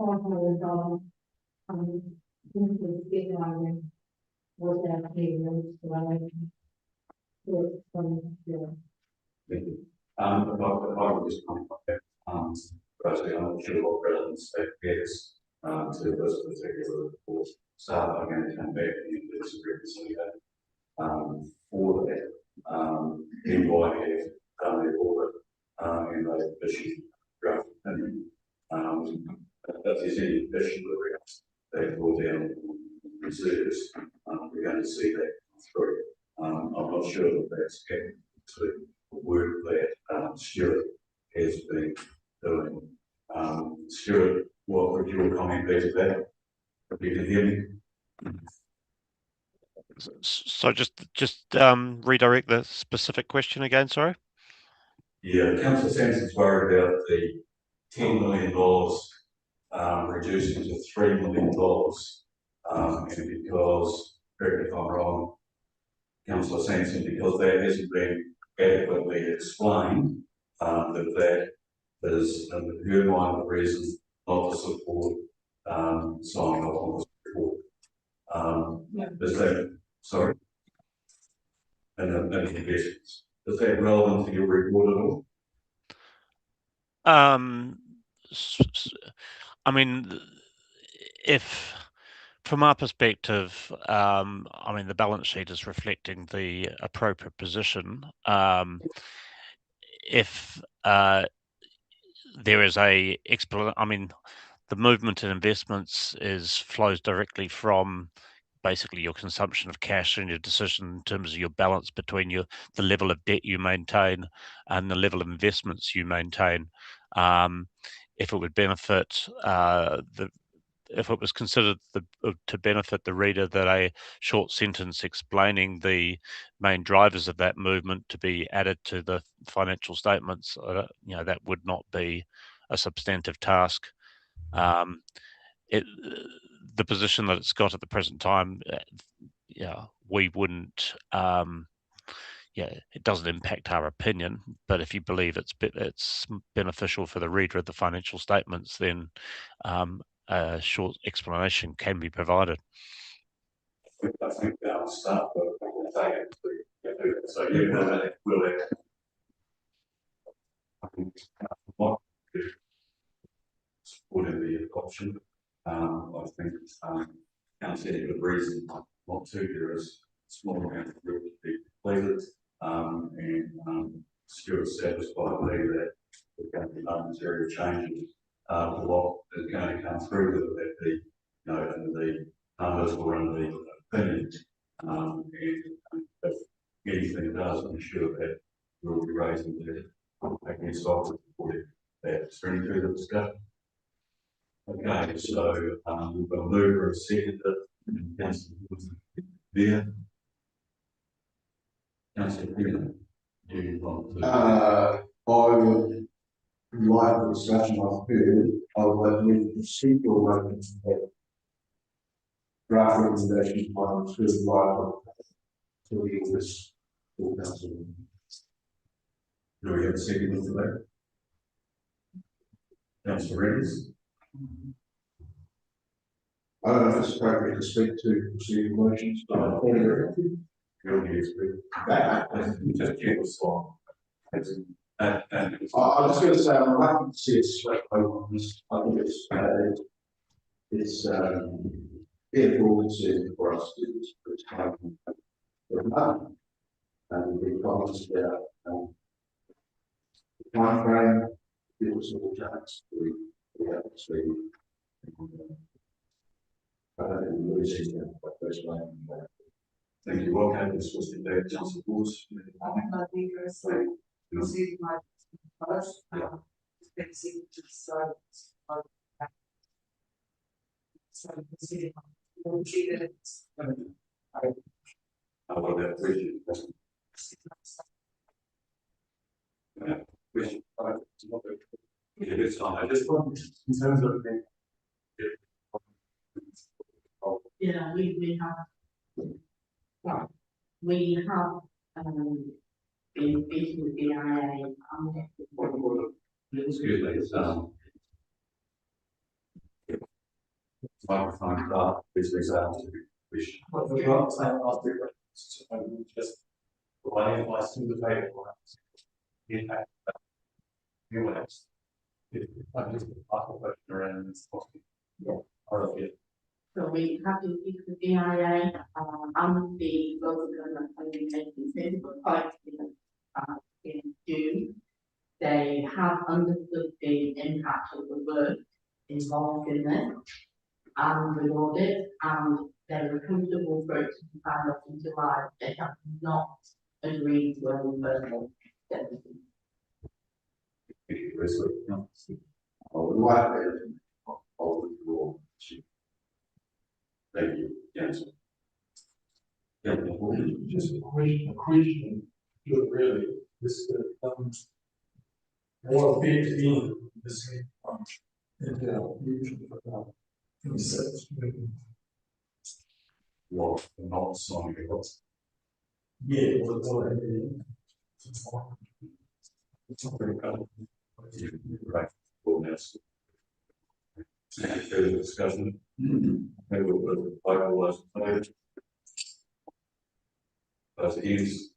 $500, into the big island was that here, so I like from, yeah. Thank you. If I would just comment on that, firstly, I'm not sure what relevance that gets, to this particular report. So I'm going to come back and disagree with that. For that, NY have done their audit, and they've issued draft opinion. If there's any issue with regards, they draw down reserves, we're going to see that through. I'm not sure that that's going to work that Stuart has been doing. Stuart, what would your comment be to that? If you can hear me? So just redirect the specific question again, sorry. Yeah, Councillor Sampson's worried about the $10 million reducing to $3 million. And because, correct me if I'm wrong, Councillor Sampson, because that hasn't been adequately explained, that is, in her mind, the reason not to support signing off on this report. Is that, sorry? And investments. Is that relevant to your report at all? I mean, if from our perspective, I mean, the balance sheet is reflecting the appropriate position. If there is I mean, the movement in investments flows directly from basically your consumption of cash and your decision in terms of your balance between the level of debt you maintain and the level of investments you maintain. If it would benefit if it was considered to benefit the reader that a short sentence explaining the main drivers of that movement to be added to the financial statements, that would not be a substantive task. The position that it's got at the present time, we wouldn't. It doesn't impact our opinion, but if you believe it's beneficial for the reader of the financial statements, then a short explanation can be provided. I think I'll start with so you will supporting the option. I think council for the reason not to, there is a small amount of work to be completed, and Stuart satisfied me that we're going to be material changes to what is going to come through, whether that be in the numbers or in the opinions. And if anything does, I'm sure that we'll be raising the against office supporting that. Is there any further discussion? Okay, so we've got a mover and seconder. Councillor there. Councillor Freeman, do you want to? I would like the discussion I've heard. I would like to seek your reference that draft recommendation on to the this full council. Do we have a second for that? Councillor Reynolds? I don't know if it's appropriate to speak to proceed motions. Just keep us on. I was just going to say, I'm happy to see it straight over on this. I think it's being full concern for us to have and we promised that the time frame, it was all chance we actually I don't think we're losing that by first line. Thank you. Welcome to Swiss Day, Council Boards. My fingers, like, see my first, basic, so. So, see, cheated. How about that question? Question. Yeah, it's fine. I just want, in terms of the. Yeah, we have, been speaking with the IA on it. Excuse me, microphone up, please examine to question. What the last time I asked you, I would just provide my single table. Impact. New ones. If I just ask a question around this possible. Yeah. Or if So we have to speak with the IA, and the local government funding agencies were quite in June. They have understood the impact of the work involved in this and the audit, and they were comfortable for it to be signed off in July. They have not agreed to any further steps. Thank you. Yes. Yeah, just a question, should really, this becomes more fifteen, this into usually about concepts. well, not signing it, but Yeah, what I did. it's not very good. Right, well, that's. Any further discussion? Okay, we'll put the finalized. That's easy.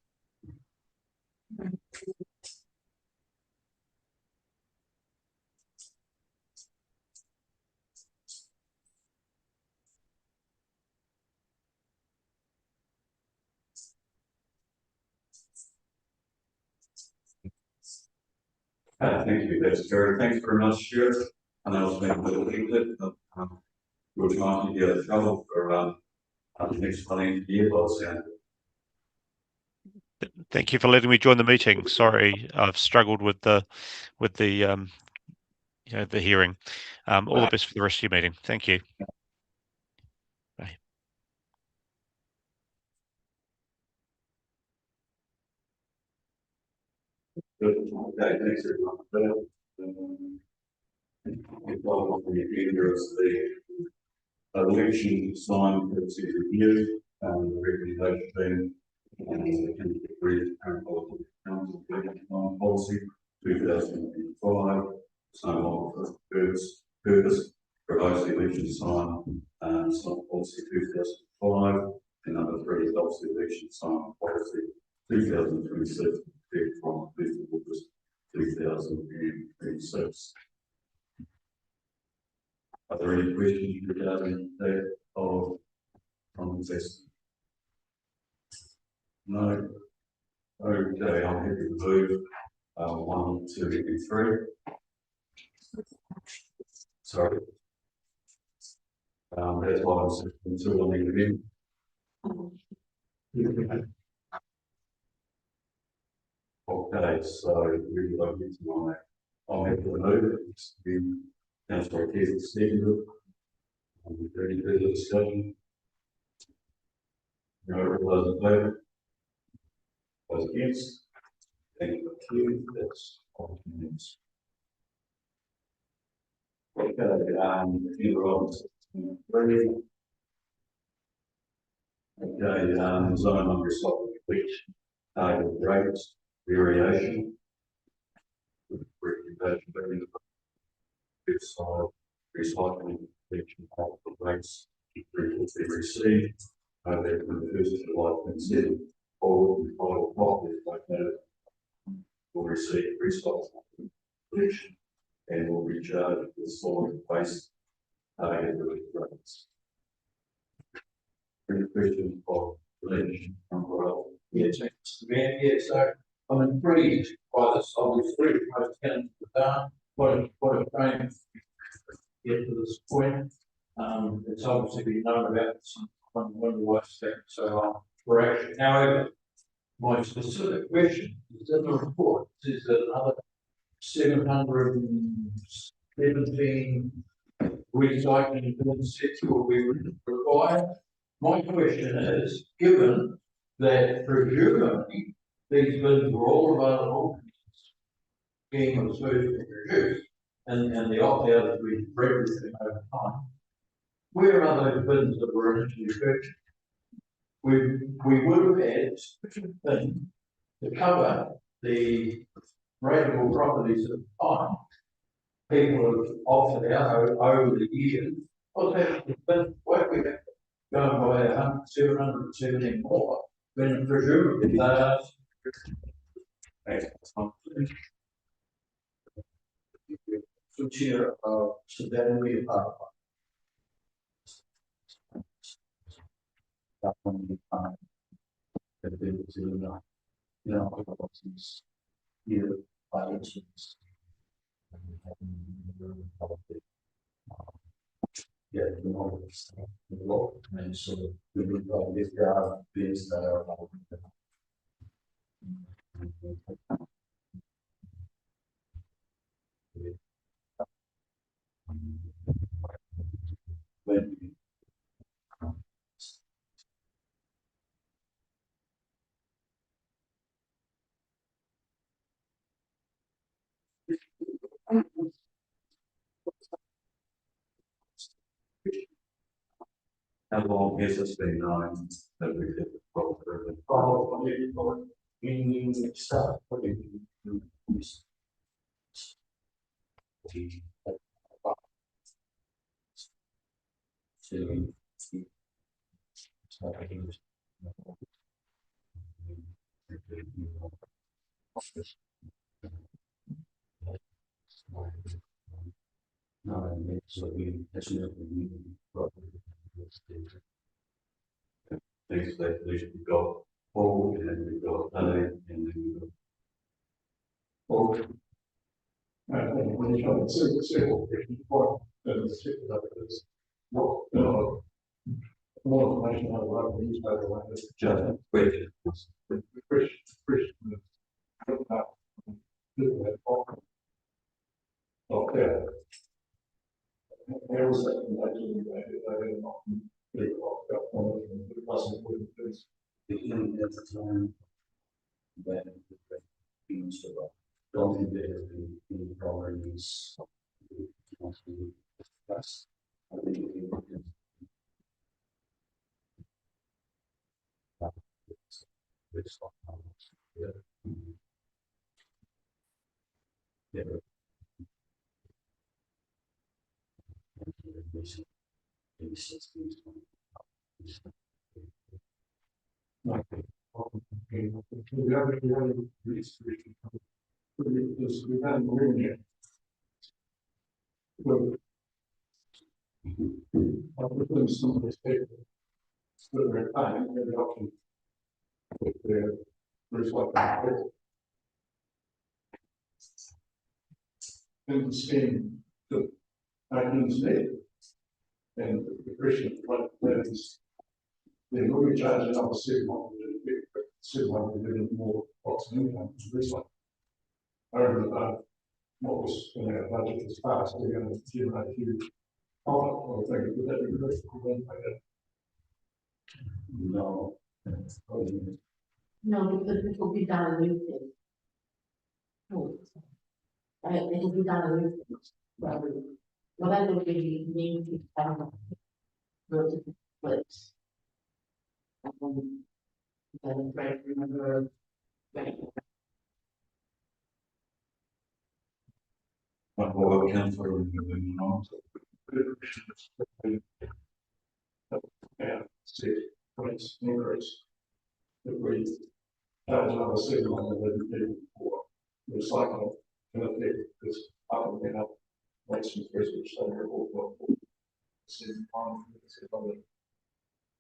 Thank you, that's Jerry. Thanks very much, Stuart. And I was making a little bit, we're trying to get a trouble for, the next financial year, but Thank you for letting me join the meeting. Sorry, I've struggled with the the hearing. All the best for the rest of your meeting. Thank you. Bye. okay, thanks everyone. Involved in the figures, the election sign for the review, the recommendation being, and the current policy council policy 2005, so on for purpose, provides the election sign, sign policy 2005, and number 3 adopts the election sign policy 2026, from 5th of August 2026. Are there any questions regarding that of from this? No. Okay, I'm happy to move 1, 2, and 3. Sorry. That's why I'm saying 2 on the event. Okay, so we would like to on that. I'll have to move it. Councillor Keith Stephen. Any further discussion? No, all those in favour? Those against? Thank you. That's all minutes. Okay, either of three. Okay, zone number completion, target rates, variation. Recommendation being recycling collection of the rates previously received. Over from the 1st of July 27, all entitled properties located will receive recycling collection and will be charged with solid waste target rates. Any questions of collection from Royal? Yes, Mr. Mayor, yeah, so I'm intrigued by this, obviously, most tenants have done, what a frame to get to this point. It's obviously been known about this on the waste sector, so for action. However, my specific question is in the report, is that another 717 recycling bin sets will be required. My question is, given that presumably these bins were all available, scheme was first introduced, and the opt-out has been everything over time, where are those bins that were initially purchased? We would have had sufficient things to cover the rateable properties at the time. People have opted out over the years. What's happened? But what we have gone by 717 more, then presumably they are. So chair, so that will be a part of that one we find that they will do not, you know, options here by inches. Yeah, you know, the law, and so we will probably if there are things that are. When How long has it been known that we did the proper? in stuff, what do you no, so we definitely Things that we've got forward and then we've got A and then we've got. when you try to civil, before, more information on what the newspaper like this. Just question. Okay. There was that, I beginning at the time when the beings were don't think there have been any problems discussed. I think it can. Yeah. In the scheme that I can see, and the Christian like plans, then we charge another 700 million more box income to this one. Over and above what was in our budget was passed, we're going to generate a huge profit. I think would that be correct? No. No, because it will be diluted. It will be diluted. Whatever we need to go to the place. Then right, remember. What will council moving on? Yeah, 6 points increase. If we charge another 700 million for recycling, and if this up and up, makes some research center or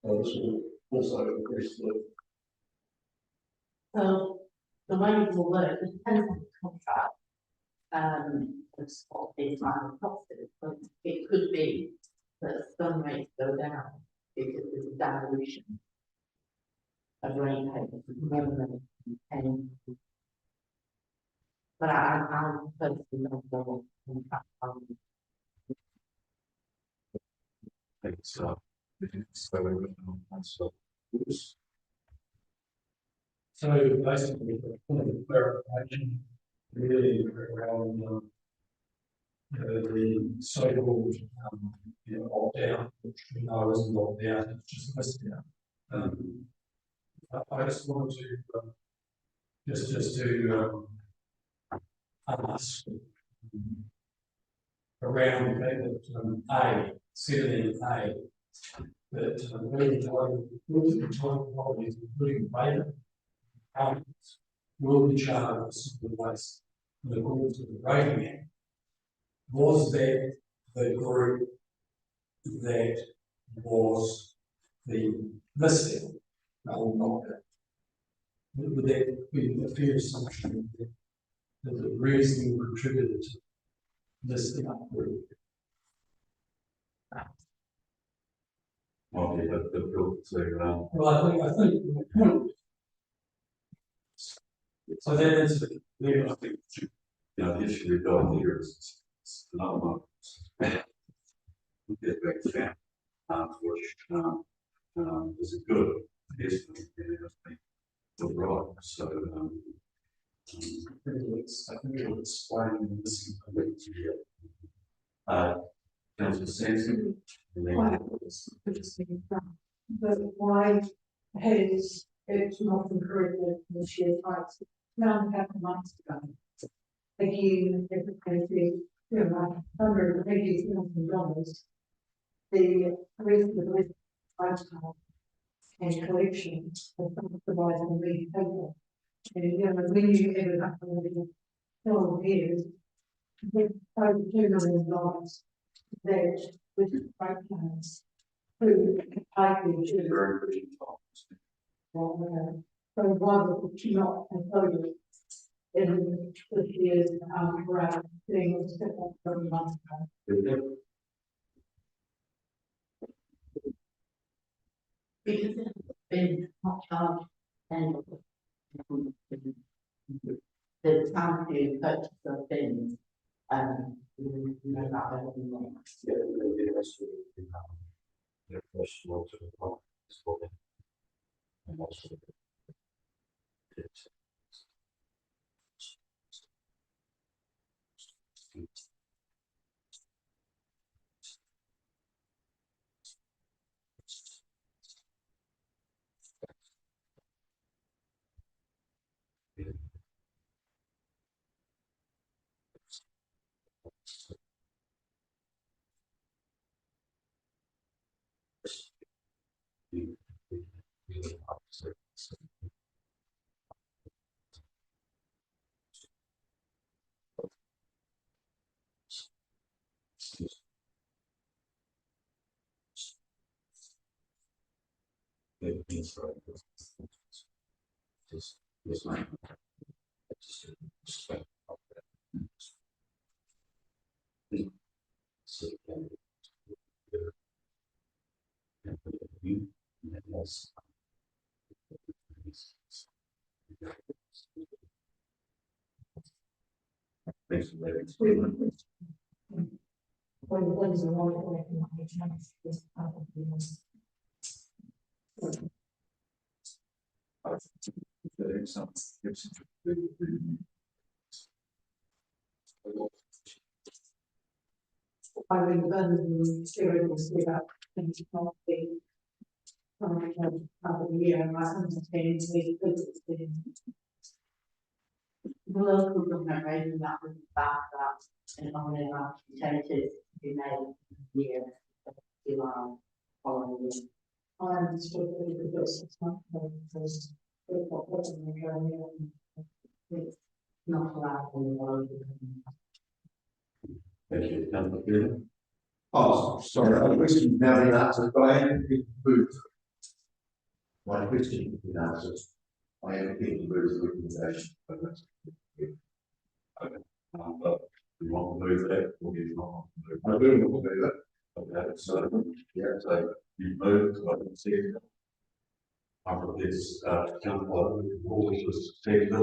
this will also increase the. So the way it will work, it depends on the contract. It's what they find profit, but it could be that some rates go down because there's a dilution. a green paper, remember, and. But I personally don't know. It's, so, So basically, the point of clarification really around, the so-called, opt-out, which we know isn't opt-out, it's just listed out. I just wanted to, just to, ask around the fact that, A, 17A, that, really joint properties, including vacant houses, will be charged with solid waste in accordance with the rating act. Was that the group that was the listing? No, not that. Would that be a fair assumption that the reason contributed to listing up group? well, the bill to, Well, I think the point. So that is, I think, the issue we've got here is, it's another one. We get back to that, which, is a good, yes, and it has been good, right, so, I think it'll explain this. Councillor Sampson. And then- But why has it not been corrected in the share price? Now, a couple of months ago. Again, everybody said, $180,000. The rest of the lifestyle and collection of providing the paper. And, when you add it up over the 12 years, with over $2 million that with the breakdowns who pay for the Very good times. so why would you not include it in this year's, grant thing was set up for a month ago? Because it's been not charged and the time to purchase of things, you know, that everything wants. Yeah, the rest of the, their first world to the problem is for them. And also. It's. Just, this might. Just respect of that. So, yes. Thanks for that. When is the one that recognize this probably I mean, then serious about things not being. Of the year, and I understand the The local government raising that was back that and only allowed changes to be made year, July, following year. I understood the first 6 months, because what was in the current It's not allowed in the local. Thank you, Councillor Field. Oh, sorry, my question now been answered, but I am being moved. My question has been answered. I am being moved the recommendation. But we want to move that, or you not want to move? I do want to do that. Okay, so, yeah, so you move, so I can see it. I'm prepared to jump on with all which was suspected.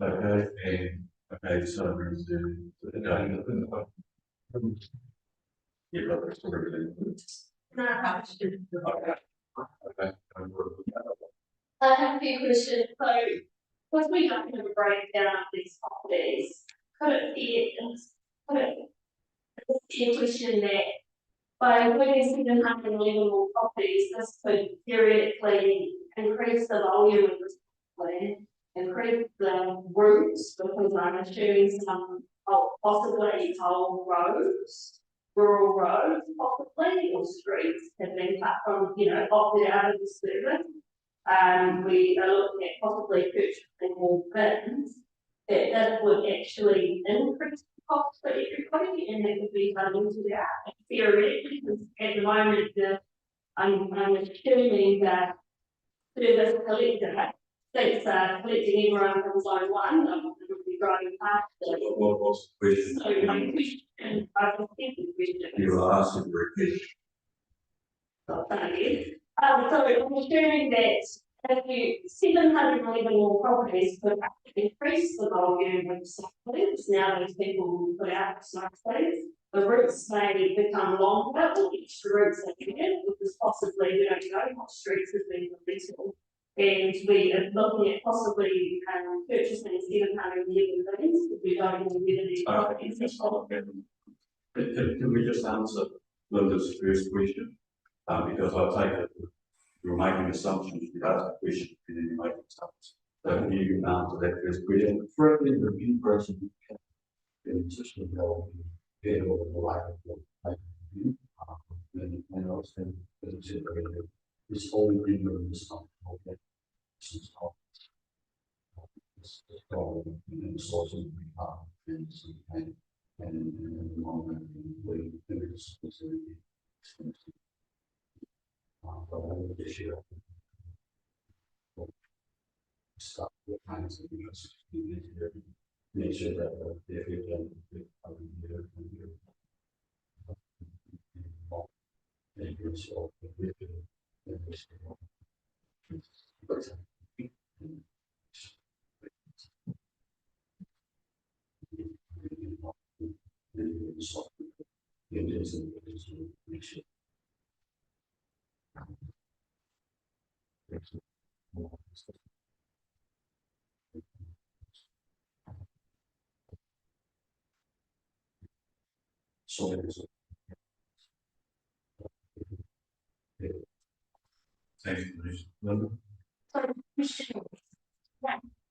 Okay, and, okay, so there's again, yeah, but there's already. Can I have a question? Okay. Okay. I have a few questions, so, because we don't have a breakdown of these properties, could it be a question that by including 711 more properties, this could theoretically increase the volume of this plan, increase the routes, because I'm assuming some possibly whole roads, rural roads possibly, or streets have been cut from, opted out of the service. We are looking at possibly purchasing more bins, that would actually increase the cost for everybody, and that would be diluted out theoretically, because at the moment, I'm assuming that service collector states are collecting everyone from zone one, would be driving past them. What was the question? So my question, I was thinking question. You were asking for a question. Thank you. So I'm assuming that if you 711 more properties could actually increase the volume of cyclists, now those people will put out cyclists, the routes may become longer, or extra routes are needed, because possibly we don't know what streets have been released. And we are looking at possibly purchasing 711 things, if we don't know whether these properties are. Can we just answer Linda's first question? Because I take it you're making assumptions, you ask a question, and then you make assumptions. So can you answer that first question? Firstly, the review process in the system will be able to like review. And also, as I said earlier, it's only been given this time. Okay. This all. It's all in the source of the and the moment we do this specifically. But I would just share. Stop the kinds of interest in here. Make sure that if you can, Thank you, Denise. So question,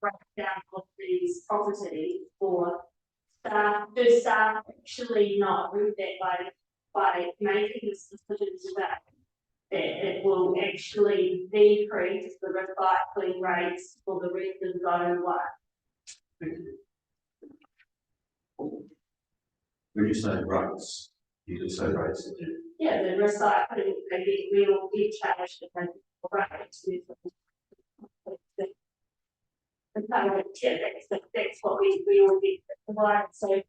breakdown of these properties for staff, do staff actually know that by making this decision today, that it will actually decrease the recycling rates for the rest of zone one? When you say rates, you can say rates. Yeah, the recycling, we'll be charged the rates. That's what we will be provided. So if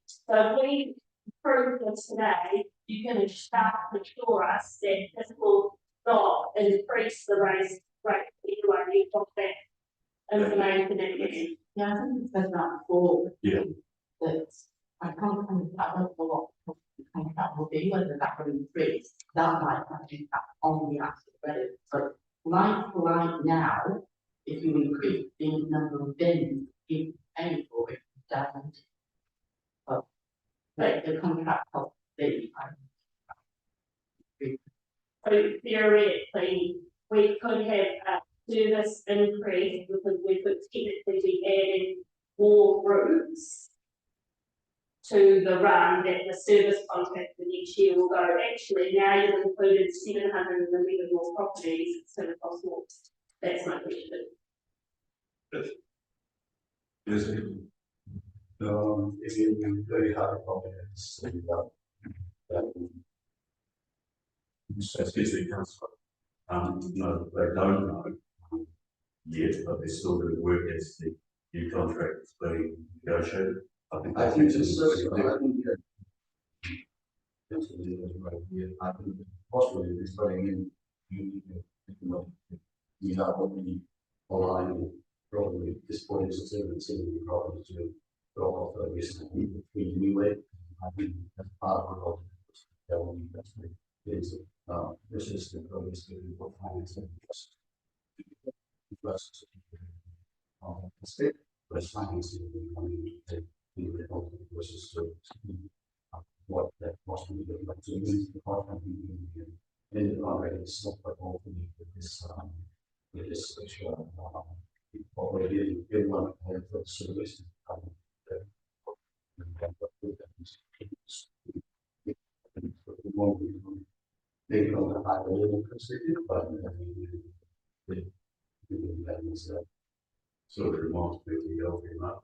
we prove this today, you can start to assure us that this will not increase the rate anyway. You've got that information again. Yeah, I think it says that before. Yeah. That I can't come, I don't know what the contract will be, whether that will increase, that might have an impact on the actual rate. But like now, if you increase the number of bins you pay for it, it doesn't. But the contract of the So theoretically, we could have a service increase because we could technically be adding more routes to the run that the service contract for next year will go. Actually, now you've included 711 more properties, it's going to cost more. That's my question. Yes. if you very hard confidence, Excuse me, councillor. No, they don't know yet, but they're still doing work as the new contract is being negotiated. I think it's so, I think possibly it's putting in You know, what we align probably this point is the problem to go off this anyway. I think that's part of the investment is this is the progress to what finance plus state plus financing the money to the versus what that cost will be like to use the partner and the already stuff but all with this special already everyone has a service they don't have a little perspective, but that is sort of remote with the open up.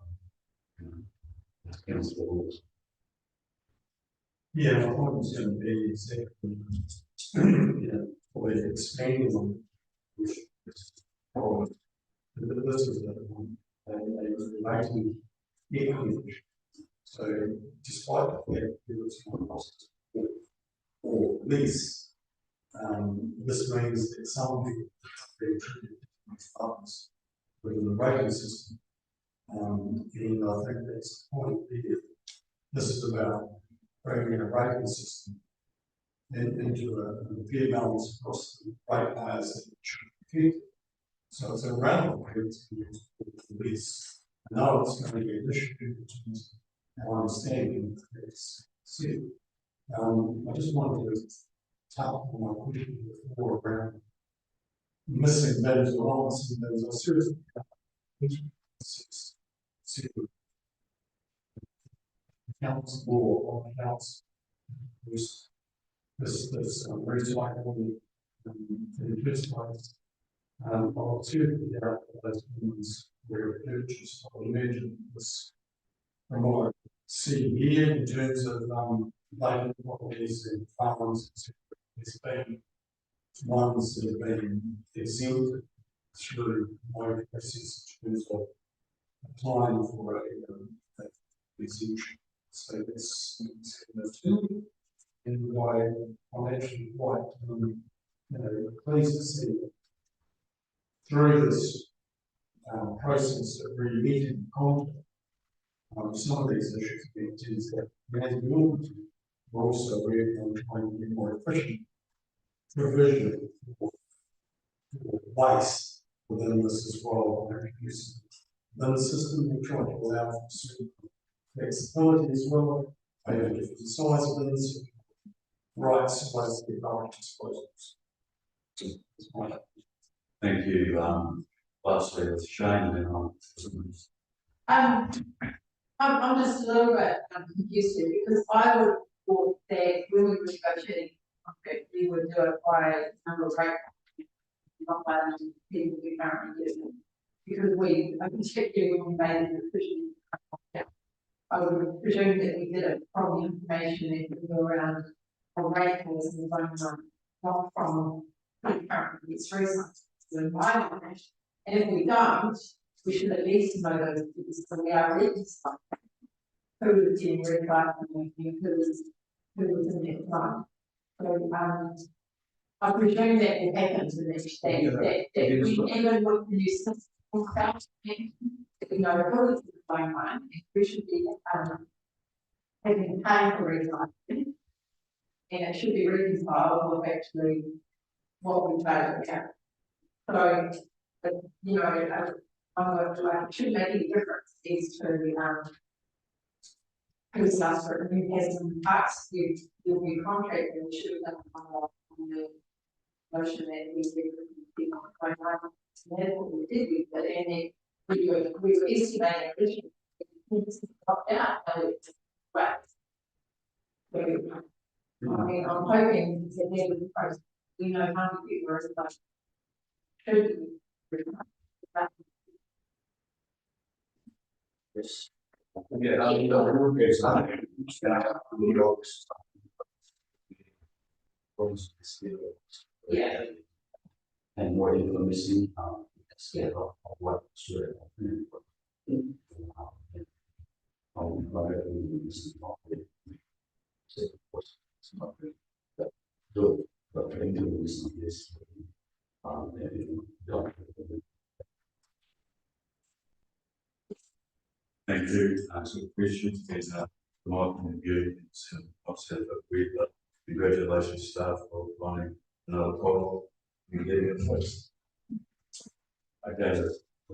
Against the rules. Yeah, I thought it was going to be exactly, always expanding on which is forward. This is the one, they was relating equally. So despite the fact there was no cost or lease, this means that some people are treated as funds within the rating system. And I think that's the point here. This is about bringing a rating system into a fair balance across the rate payers that should be affected. So it's a round it's lease. I know it's going to be an issue in terms of our understanding of this. I just wanted to tap on my question before around missing bins or not missing bins. I seriously accounts or accounts this recycling in the first place. I'll certainly doubt that those things were purchased. I would imagine this from what I see here in terms of vacant properties and farms, there's been ones that have been exempted through my process in terms of applying for a exemption. So this is two, and why I'm actually quite pleased to see through this process of re-meeting content some of these issues being things that as we all do, we're also working on trying to be more efficient provision for waste within this as well. Within the system, we're trying to allow for certain flexibility as well. I have different size of this, right size of the environment disposals. Thank you. Lastly, with Shane, and then I'm just a little bit confused here because I would have thought that when we were negotiating contract, we would do it by number of rate, not by the number of people we currently use. Because we, particularly when we made the decision, I would presume that we did it from the information that we were around a rate was in the zone one, not from currently its reasons. So in my mind, and if we don't, we should at least know those things, so we are ready to start. Who was in red light and who was in that line. So I presume that will happen to the next day, that we even with the new system about we know who is the phone line, we should be having paying for red light. And it should be reconciled with actually what we paid about. So, but you know, it should make any difference as to who's asked for it, who has in the past, you'll be contracted, we should have done on the motion that we did on the phone line. That's what we did with it, and then we were estimating originally it's dropped out, so it's right. So, I mean, I'm hoping that there was a process, we know how many people are like should be. yes. Yeah, I mean, the work is not New York's. Yeah. And more information, scale of what should you, some questions, and, from my point of view, it's, I've said that we, congratulations staff for finding another problem and getting it fixed. Okay,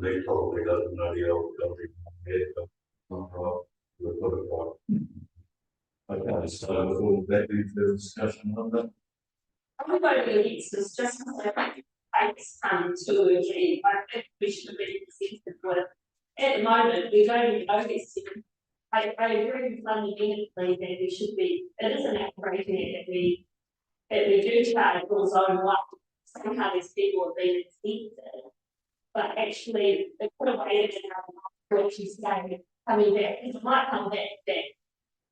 they probably doesn't know the old building, but not right, we'll put it right. Okay, so we'll back into the discussion on that. Everybody needs is just takes to achieve. I think we should be consistent with. At the moment, we don't notice. I agree fundamentally that we should be. It is an aspiration that we do charge for zone one. Somehow these people have been exempted, but actually they put away in our direction saying coming back. It might come back that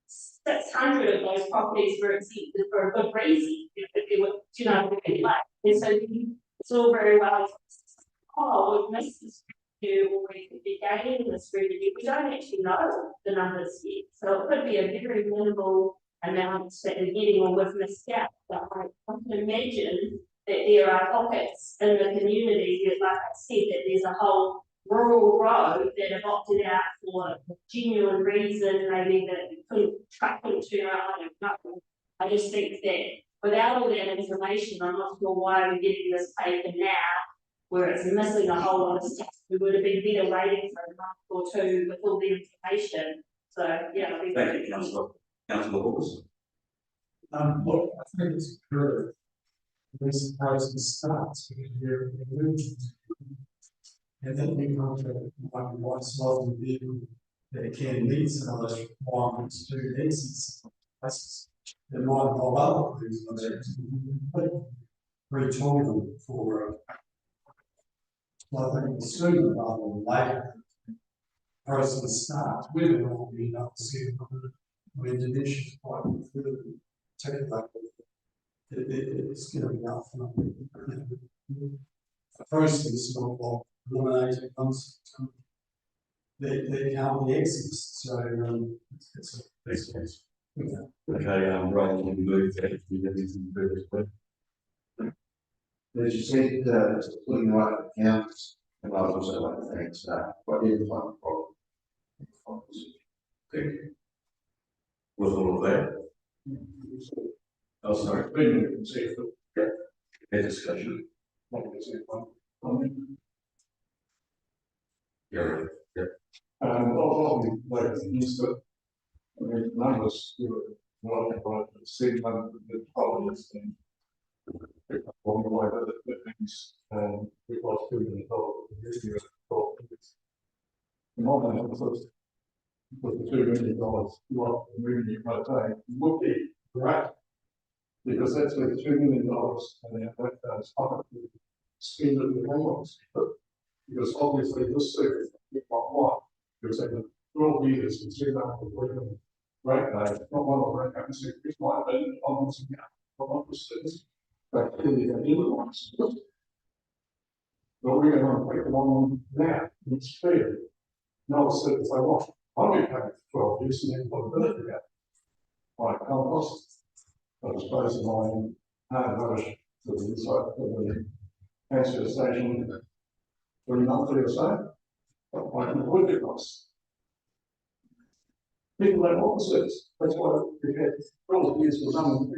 600 of those properties were exempted for a good reason. If they were, you know, like, and so it's all very well. Oh, we've missed this revenue, or we could be gaining this revenue. We don't actually know the numbers yet, so it could be a very minimal amount that we're getting or we've missed out. But I can imagine that there are pockets in the community that, like I said, that there's a whole rural road that have opted out for genuine reason, maybe that truck couldn't turn around, I don't know. I just think that without all that information, I'm not sure why we're getting this paper now, where it's missing a whole lot of stuff. We would have been better waiting for a month or two with all the information. So yeah, Thank you, Councillor Hawkins. Look, I think it's good. This process starts because you're moving. And then you come to one slot of vehicle that can meet some of those requirements to exit places. It might involve other things, but retool them for, I think, sooner rather than later. Process starts with it all being up to see when dimensions quite further take it's going to be up for a process of eliminating concepts that can't be exist. So Thanks. Okay, right, we move to anything further. As you said, putting the right accounts, and I would also like to thank staff for identifying the problem. Thank you. Was all of that? Oh, sorry. A discussion. Yeah. obviously, like, used to, I mean, numbers, well, but see, the problem is thing. Along the way, that things, we lost $2 million this year. More than that, was the $2 million, what revenue by day would be great. Because that's where $2 million, and then that's how spend it in the because obviously this service is not one. Because in 12 years, it's been up for right now, not one of the right say, it's my own almost now, from the states. But clearly, the other ones. But we're going to take them on now, it's fair. No, it's if I want, I'll be paying for 12 years and then put a benefit out. My compost, I suppose in my rubbish to the inside of the transfer station. For a monthly or so, but I can avoid the costs. People don't want the service. That's why we've had 12 years for some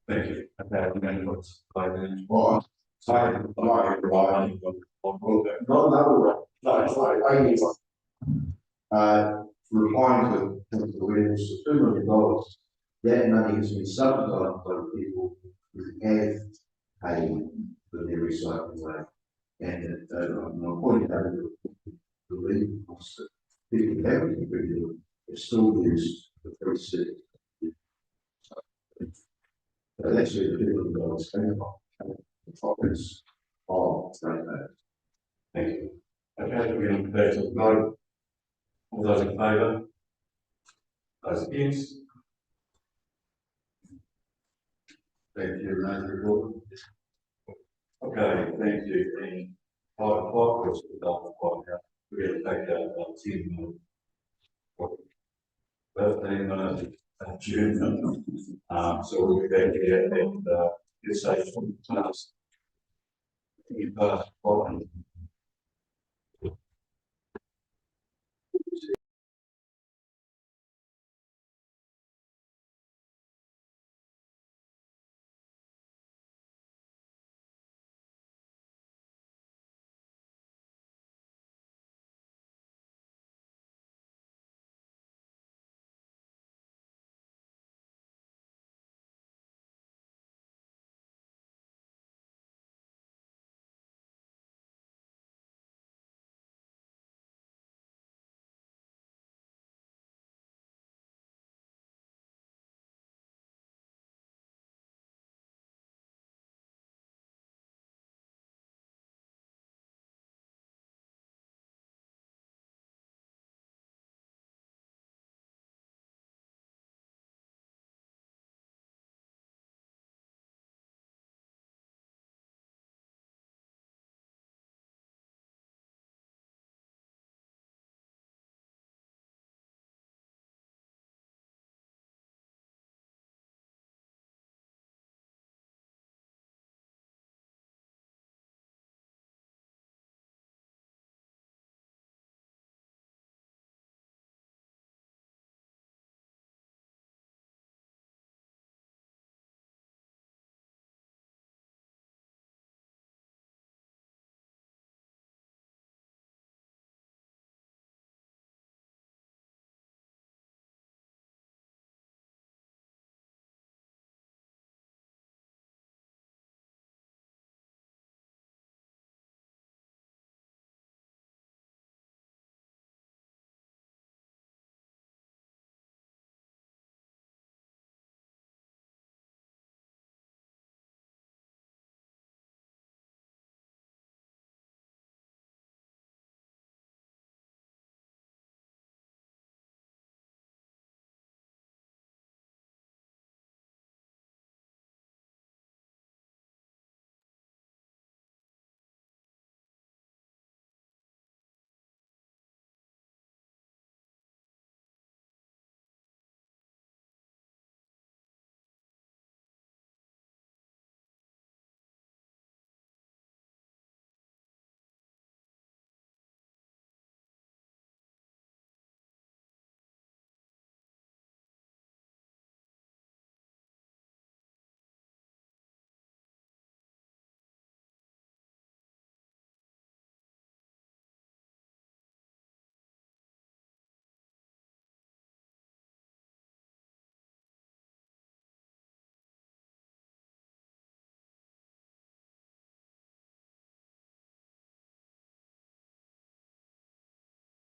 Thank you. Okay, we're going to put 5 minutes. Well, sorry, not another one. No, I need one. Replying to the Williams, $2 million. That money has been subsidised by the people who have paid for their recycling rate. And I'm pointing out the legal costs that people haven't contributed, have still used the free service. So that's where the $2 million came from. The profits of rainbows. Thank you. Okay, we're going to go to the vote. All those in favour? Those against? Thank you, report. Okay, thank you. And 5 o'clock, which is about 5 now. We're going to take about 10 minutes. Birthday, June. So we'll be back here and get safe from the class. You've got,